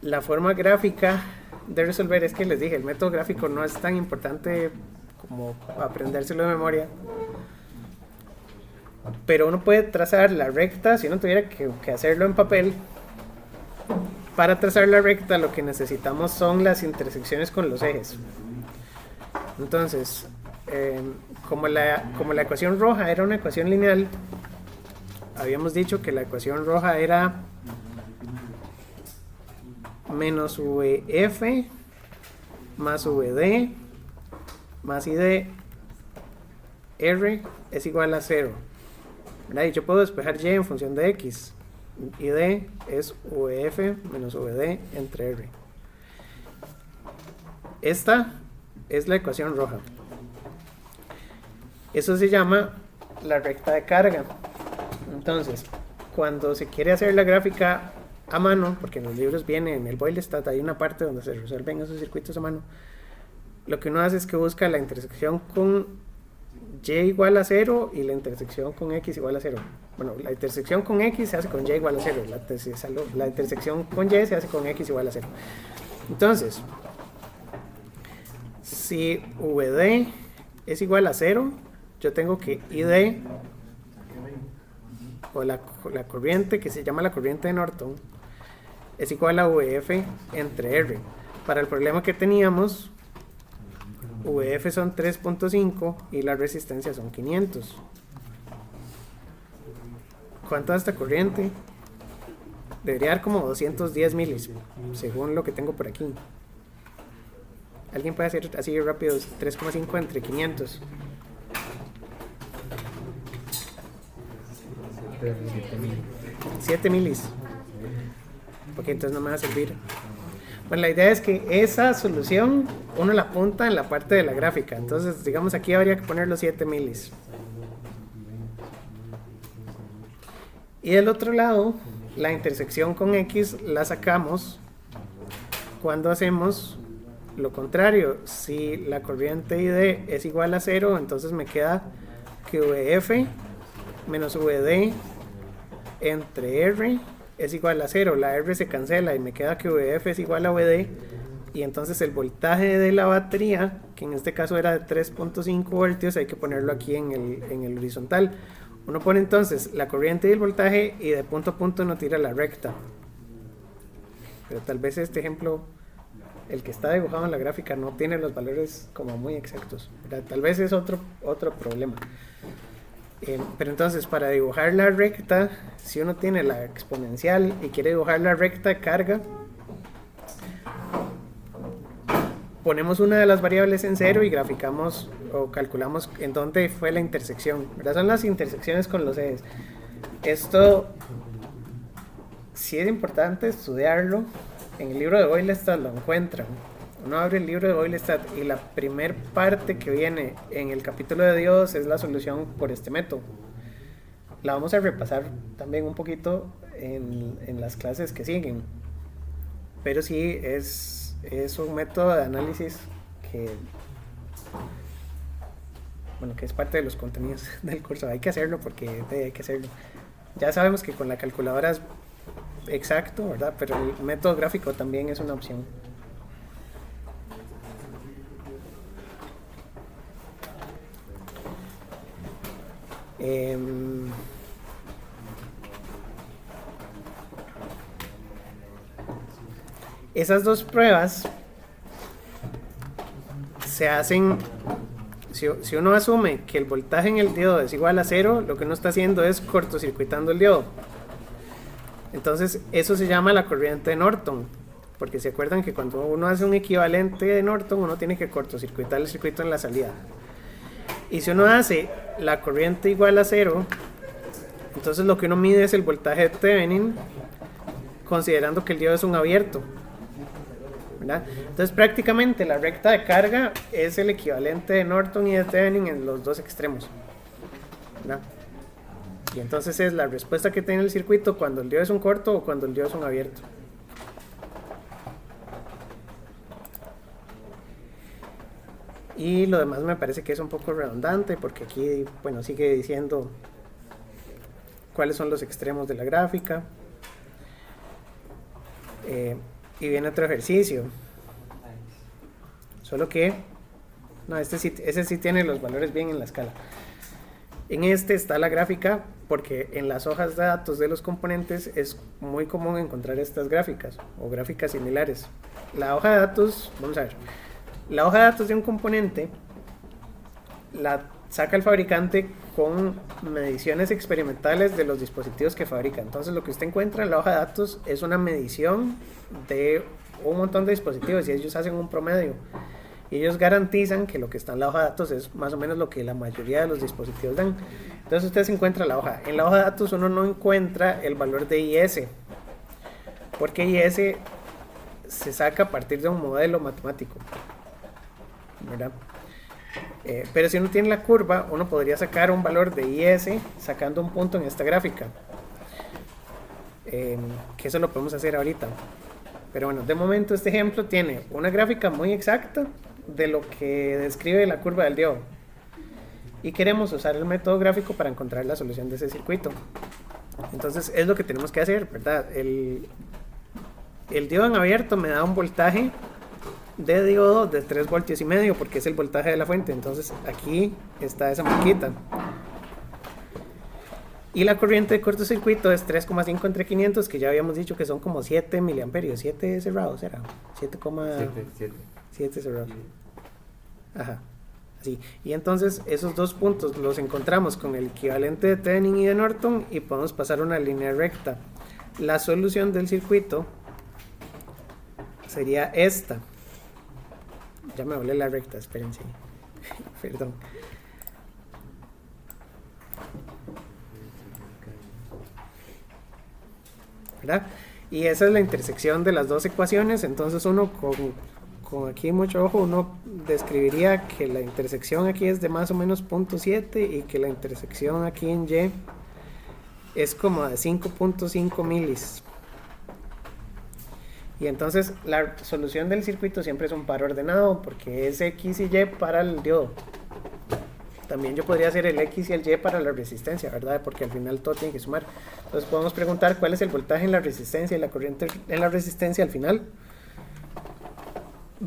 la forma gráfica de resolver es que les dije, el método gráfico no es tan importante como aprendérselo de memoria, pero uno puede trazar la recta si uno tuviera que hacerlo en papel. Para trazar la recta lo que necesitamos son las intersecciones con los ejes. Entonces, como la ecuación roja era una ecuación lineal, habíamos dicho que la ecuación roja era menos VF más VD más ID R es igual a 0. ¿Verdad? Y yo puedo despejar Y en función de X. ID es VF menos VD entre R. Esta es la ecuación roja. Eso se llama la recta de carga. Entonces, cuando se quiere hacer la gráfica a mano, porque en los libros viene, en el Boylestat hay una parte donde se resuelven esos circuitos a mano, lo que uno hace es que busca la intersección con Y igual a 0 y la intersección con X igual a 0. Bueno, la intersección con X se hace con Y igual a 0, la intersección con Y se hace con X igual a 0. Entonces, si VD es igual a 0, yo tengo que ID, o la corriente que se llama la corriente de Norton, es igual a VF entre R. Para el problema que teníamos, VF son 3.5 y la resistencia son 500. ¿Cuánto da esta corriente? Debería dar como 210 milis, según lo que tengo por aquí. ¿Alguien puede hacer así rápido 3,5 entre 500? 7 milis. Ok, entonces no me va a servir. Bueno, la idea es que esa solución uno la apunta en la parte de la gráfica. Entonces, digamos, aquí habría que poner los 7 milis. Y del otro lado, la intersección con X la sacamos cuando hacemos lo contrario. Si la corriente ID es igual a 0, entonces me queda que VF menos VD entre R es igual a 0. La R se cancela y me queda que VF es igual a VD. Y entonces el voltaje de la batería, que en este caso era de 3.5 voltios, hay que ponerlo aquí en el horizontal. Uno pone entonces la corriente y el voltaje y de punto a punto uno tira la recta. Pero tal vez este ejemplo, el que está dibujado en la gráfica, no tiene los valores como muy exactos, ¿verdad? Tal vez es otro problema. Pero entonces para dibujar la recta, si uno tiene la exponencial y quiere dibujar la recta de carga, ponemos una de las variables en 0 y graficamos o calculamos en dónde fue la intersección, ¿verdad? Son las intersecciones con los ejes. Esto sí es importante estudiarlo. En el libro de Boylestat lo encuentran. Uno abre el libro de Boylestat y la primer parte que viene en el capítulo de Dios es la solución por este método. La vamos a repasar también un poquito en las clases que siguen. Pero sí es un método de análisis que es parte de los contenidos del curso. Hay que hacerlo porque hay que hacerlo. Ya sabemos que con la calculadora es exacto, ¿verdad? Pero el método gráfico también es una opción. Em, esas dos pruebas se hacen, si uno asume que el voltaje en el diodo es igual a 0, lo que uno está haciendo es cortocircuitando el diodo. Entonces eso se llama la corriente de Norton, porque se acuerdan que cuando uno hace un equivalente de Norton, uno tiene que cortocircuitar el circuito en la salida. Y si uno hace la corriente igual a 0, entonces lo que uno mide es el voltaje de Thevenin, considerando que el diodo es un abierto, ¿verdad? Entonces prácticamente la recta de carga es el equivalente de Norton y de Thevenin en los dos extremos, ¿verdad? Y entonces es la respuesta que tiene el circuito cuando el diodo es un corto o cuando el diodo es un abierto. Y lo demás me parece que es un poco redundante porque aquí, bueno, sigue diciendo cuáles son los extremos de la gráfica. Y viene otro ejercicio. Solo que, no, ese sí tiene los valores bien en la escala. En este está la gráfica porque en las hojas de datos de los componentes es muy común encontrar estas gráficas o gráficas similares. La hoja de datos, vamos a ver. La hoja de datos de un componente la saca el fabricante con mediciones experimentales de los dispositivos que fabrica. Entonces lo que usted encuentra en la hoja de datos es una medición de un montón de dispositivos y ellos hacen un promedio. Y ellos garantizan que lo que está en la hoja de datos es más o menos lo que la mayoría de los dispositivos dan. Entonces usted se encuentra la hoja. En la hoja de datos uno no encuentra el valor de IS, porque IS se saca a partir de un modelo matemático, ¿verdad? Pero si uno tiene la curva, uno podría sacar un valor de IS sacando un punto en esta gráfica, que eso lo podemos hacer ahorita. Pero bueno, de momento este ejemplo tiene una gráfica muy exacta de lo que describe la curva del diodo y queremos usar el método gráfico para encontrar la solución de ese circuito. Entonces es lo que tenemos que hacer, ¿verdad? El diodo en abierto me da un voltaje de diodo de 3 voltios y medio porque es el voltaje de la fuente. Entonces aquí está esa marquita. Y la corriente de cortocircuito es 3,5 entre 500, que ya habíamos dicho que son como 7 miliamperios. 7 cerrados, ¿era? 7 cerrados. Ajá. Así. Y entonces esos dos puntos los encontramos con el equivalente de Thevenin y de Norton y podemos pasar una línea recta. La solución del circuito sería esta. Ya me volé la recta, espérense. Perdón. ¿Verdad? Y esa es la intersección de las dos ecuaciones. Entonces uno con aquí mucho ojo, uno describiría que la intersección aquí es de más o menos 0.7 y que la intersección aquí en Y es como de 5.5 milis. Y entonces la solución del circuito siempre es un par ordenado porque es X y Y para el diodo. También yo podría hacer el X y el Y para la resistencia, ¿verdad? Porque al final todo tiene que sumar. Entonces podemos preguntar cuál es el voltaje en la resistencia y la corriente en la resistencia al final.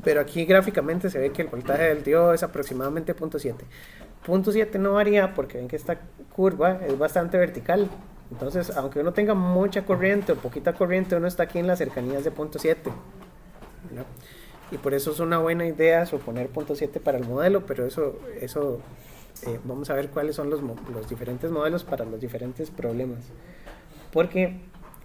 Pero aquí gráficamente se ve que el voltaje del diodo es aproximadamente 0.7. 0.7 no varía porque ven que esta curva es bastante vertical. Entonces, aunque uno tenga mucha corriente o poquita corriente, uno está aquí en las cercanías de 0.7, ¿verdad? Y por eso es una buena idea suponer 0.7 para el modelo, pero eso vamos a ver cuáles son los diferentes modelos para los diferentes problemas. Porque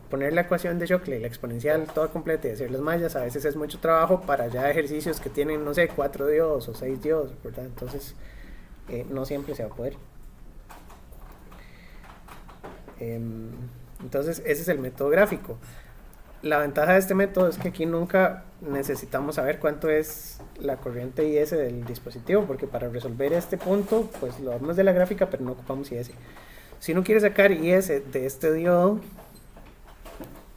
poner la ecuación de Shockley, la exponencial toda completa y hacer las mallas, a veces es mucho trabajo para ya ejercicios que tienen, no sé, 4 diodos o 6 diodos, ¿verdad? Entonces, no siempre se va a poder. Entonces, ese es el método gráfico. La ventaja de este método es que aquí nunca necesitamos saber cuánto es la corriente IS del dispositivo, porque para resolver este punto, pues lo vamos de la gráfica, pero no ocupamos IS. Si uno quiere sacar IS de este diodo,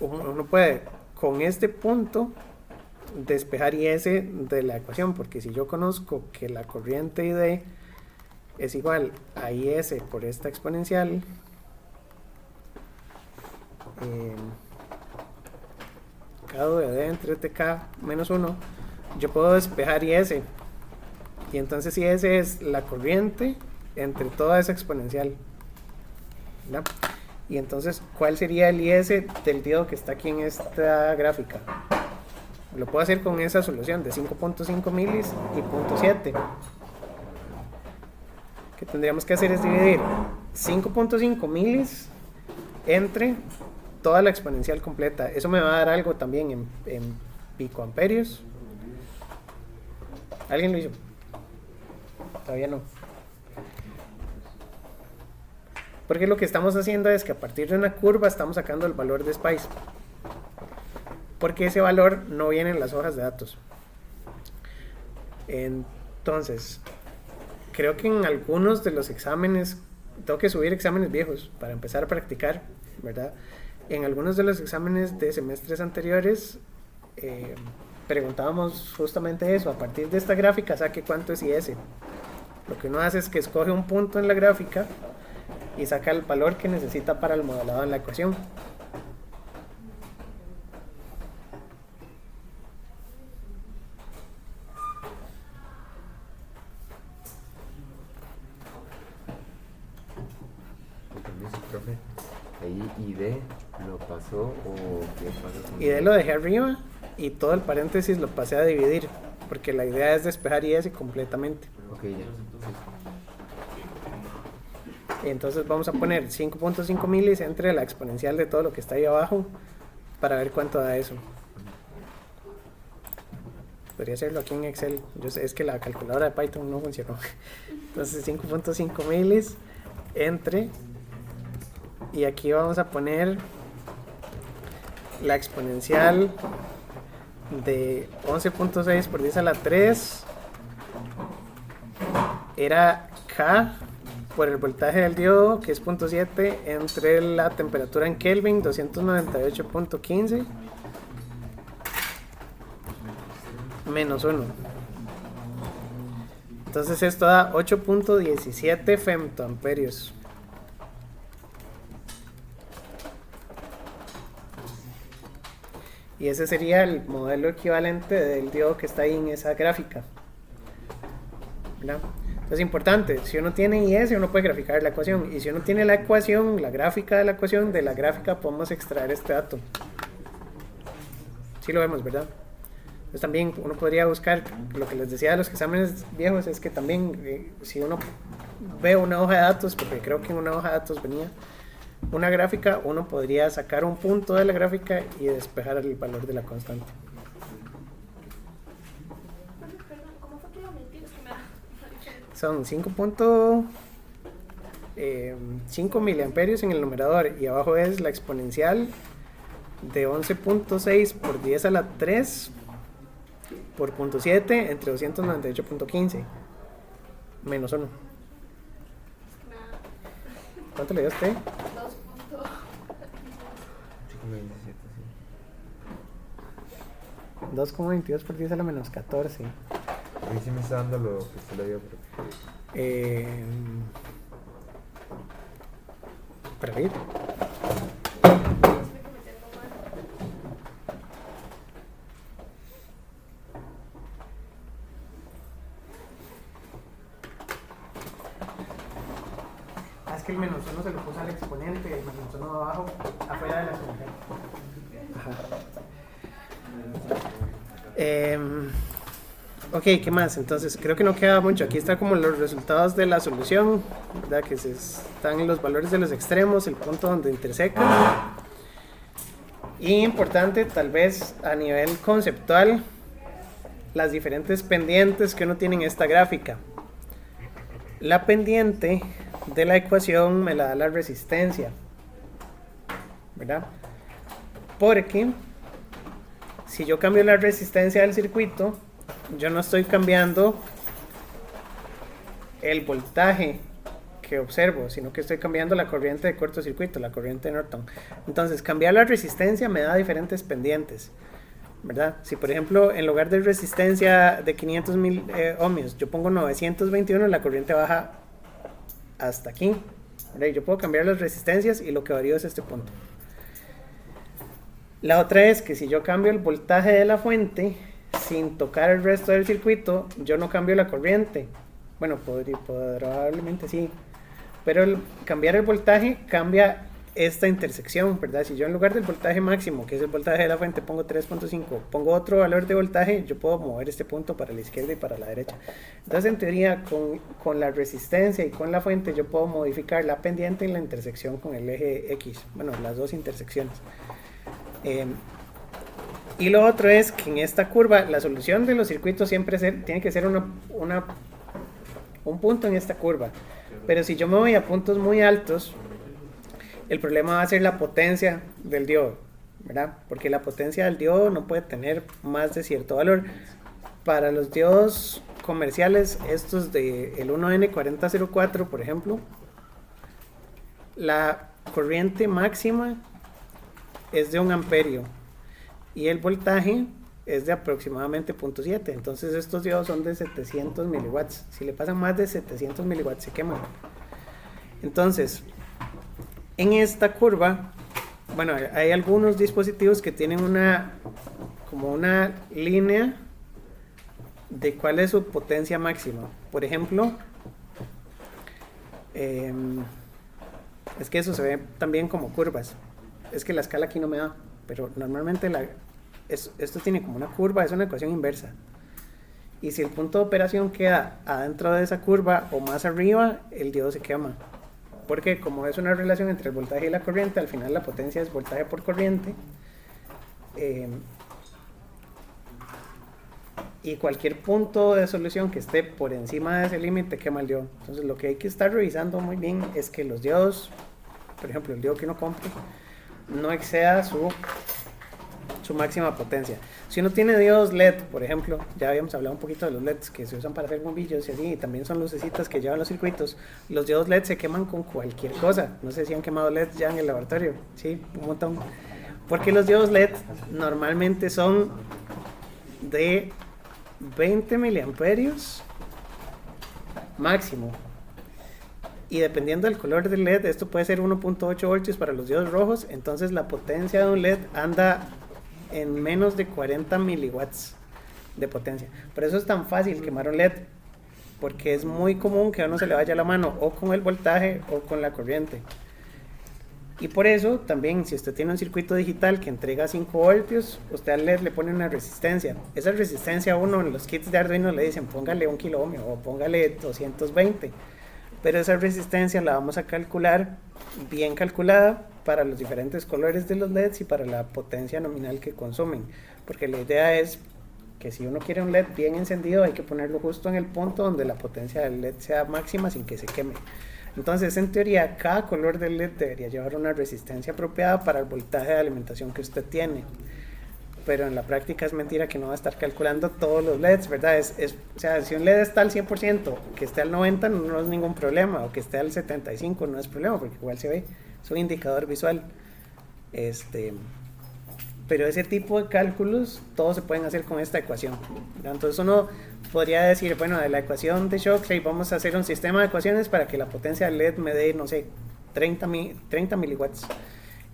uno puede con este punto despejar IS de la ecuación, porque si yo conozco que la corriente ID es igual a IS por esta exponencial, K de D entre TK menos 1, yo puedo despejar IS, y entonces IS es la corriente entre toda esa exponencial, ¿verdad? Y entonces, ¿cuál sería el IS del diodo que está aquí en esta gráfica? Lo puedo hacer con esa solución de 5.5 milis y 0.7. Que tendríamos que hacer es dividir 5.5 milis entre toda la exponencial completa. Eso me va a dar algo también en picoamperios. ¿Alguien lo hizo? Todavía no. Porque lo que estamos haciendo es que a partir de una curva estamos sacando el valor de Spice. Porque ese valor no viene en las hojas de datos. Entonces, creo que en algunos de los exámenes, tengo que subir exámenes viejos para empezar a practicar, ¿verdad? En algunos de los exámenes de semestres anteriores preguntábamos justamente eso: a partir de esta gráfica saque cuánto es IS. Lo que uno hace es que escoge un punto en la gráfica y saca el valor que necesita para el modelado en la ecuación. Permiso, profe. Ahí ID lo pasó o qué pasó con ID lo dejé arriba y todo el paréntesis lo pasé a dividir, porque la idea es despejar IS completamente. Ok, ya. Entonces vamos a poner 5.5 milis entre la exponencial de todo lo que está ahí abajo para ver cuánto da eso. Podría hacerlo aquí en Excel. Yo sé, es que la calculadora de Python no funcionó. Entonces 5.5 milis entre, y aquí vamos a poner la exponencial de 11.6 por 10 a la 3 era K por el voltaje del diodo, que es 0.7, entre la temperatura en Kelvin, 298.15 menos 1. Entonces esto da 8.17 femtoamperios. Y ese sería el modelo equivalente del diodo que está ahí en esa gráfica, ¿verdad? Es importante, si uno tiene IS, uno puede graficar la ecuación, y si uno tiene la ecuación, la gráfica de la ecuación, de la gráfica podemos extraer este dato. Sí lo vemos, ¿verdad? Entonces también uno podría buscar, lo que les decía de los exámenes viejos, es que también si uno ve una hoja de datos, porque creo que en una hoja de datos venía una gráfica, uno podría sacar un punto de la gráfica y despejar el valor de la constante. Perdón, ¿cómo fue que lo metí? Es que me da diferente. Son 5.5 miliamperios en el numerador, y abajo es la exponencial de 11.6 por 10 a la 3 por 0.7 entre 298.15 menos 1. ¿Cuánto le dio a usted? 2,22 por 10 a la menos 14. A mí sí me está dando lo que usted le dio, Para ver. Es que el menos 1 se lo puso al exponente y el menos 1 abajo, afuera de la exponencial. Ok, ¿qué más? Entonces creo que no queda mucho. Aquí está como los resultados de la solución, ¿verdad? Que están los valores de los extremos, el punto donde intersecan. Y importante, tal vez a nivel conceptual, las diferentes pendientes que uno tiene en esta gráfica. La pendiente de la ecuación me la da la resistencia, ¿verdad? Porque si yo cambio la resistencia del circuito, yo no estoy cambiando el voltaje que observo, sino que estoy cambiando la corriente de cortocircuito, la corriente de Norton. Entonces, cambiar la resistencia me da diferentes pendientes, ¿verdad? Si por ejemplo, en lugar de resistencia de 500.000 ohmios, yo pongo 921, la corriente baja hasta aquí, ¿verdad? Yo puedo cambiar las resistencias y lo que varía es este punto. La otra es que si yo cambio el voltaje de la fuente sin tocar el resto del circuito, yo no cambio la corriente. Bueno, probablemente sí, pero cambiar el voltaje cambia esta intersección, ¿verdad? Si yo en lugar del voltaje máximo, que es el voltaje de la fuente, pongo 3.5, pongo otro valor de voltaje, yo puedo mover este punto para la izquierda y para la derecha. Entonces, en teoría, con la resistencia y con la fuente, yo puedo modificar la pendiente y la intersección con el eje X, bueno, las dos intersecciones. Y lo otro es que en esta curva, la solución de los circuitos siempre tiene que ser un punto en esta curva. Pero si yo me voy a puntos muy altos, el problema va a ser la potencia del diodo, ¿verdad? Porque la potencia del diodo no puede tener más de cierto valor. Para los diodos comerciales, estos del 1N4004, por ejemplo, la corriente máxima es de 1 amperio y el voltaje es de aproximadamente 0.7. Entonces estos diodos son de 700 miliwatts. Si le pasan más de 700 miliwatts se queman. Entonces, en esta curva, bueno, hay algunos dispositivos que tienen como una línea de cuál es su potencia máxima. Por ejemplo, es que eso se ve también como curvas. Es que la escala aquí no me da, pero normalmente esto tiene como una curva, es una ecuación inversa. Y si el punto de operación queda adentro de esa curva o más arriba, el diodo se quema. Porque como es una relación entre el voltaje y la corriente, al final la potencia es voltaje por corriente. Y cualquier punto de solución que esté por encima de ese límite quema el diodo. Entonces lo que hay que estar revisando muy bien es que los diodos, por ejemplo el diodo que uno compre, no exceda su máxima potencia. Si uno tiene diodos LED, por ejemplo, ya habíamos hablado un poquito de los LEDs que se usan para hacer bombillos y así, y también son lucecitas que llevan los circuitos. Los diodos LED se queman con cualquier cosa. No sé si han quemado LEDs ya en el laboratorio. Sí, un montón. Porque los diodos LED normalmente son de 20 miliamperios máximo. Y dependiendo del color del LED, esto puede ser 1.8 voltios para los diodos rojos. Entonces la potencia de un LED anda en menos de 40 miliwatts de potencia. Por eso es tan fácil quemar un LED, porque es muy común que a uno se le vaya la mano o con el voltaje o con la corriente. Y por eso también, si usted tiene un circuito digital que entrega 5 voltios, usted al LED le pone una resistencia. Esa resistencia, uno en los kits de Arduino le dicen póngale 1 kilo ohmio o póngale 220, pero esa resistencia la vamos a calcular bien calculada para los diferentes colores de los LEDs y para la potencia nominal que consumen, porque la idea es que si uno quiere un LED bien encendido hay que ponerlo justo en el punto donde la potencia del LED sea máxima sin que se queme. Entonces, en teoría, cada color del LED debería llevar una resistencia apropiada para el voltaje de alimentación que usted tiene. Pero en la práctica es mentira que no va a estar calculando todos los LEDs, ¿verdad? O sea, si un LED está al 100%, que esté al 90% no es ningún problema, o que esté al 75% no es problema, porque igual se ve, es un indicador visual. Pero ese tipo de cálculos, todos se pueden hacer con esta ecuación, ¿verdad? Entonces uno podría decir, bueno, de la ecuación de Shockley vamos a hacer un sistema de ecuaciones para que la potencia del LED me dé, no sé, 30 miliwatts.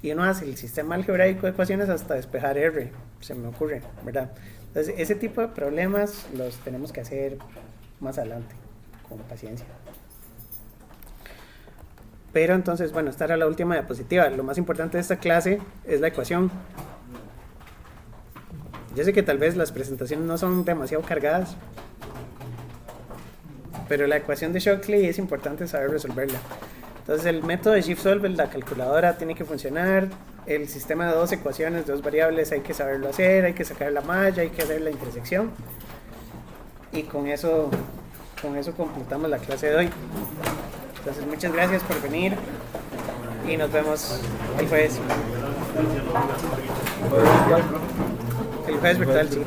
Y uno hace el sistema algebraico de ecuaciones hasta despejar R, se me ocurre, ¿verdad? Entonces, ese tipo de problemas los tenemos que hacer más adelante, con paciencia. Pero entonces, bueno, esta era la última diapositiva. Lo más importante de esta clase es la ecuación. Yo sé que tal vez las presentaciones no son demasiado cargadas, pero la ecuación de Shockley es importante saber resolverla. Entonces el método de Shift Solver, la calculadora tiene que funcionar, el sistema de 2 ecuaciones, 2 variables hay que saberlo hacer, hay que sacar la malla, hay que hacer la intersección, y con eso completamos la clase de hoy. Entonces muchas gracias por venir y nos vemos el jueves. El jueves virtual, sí.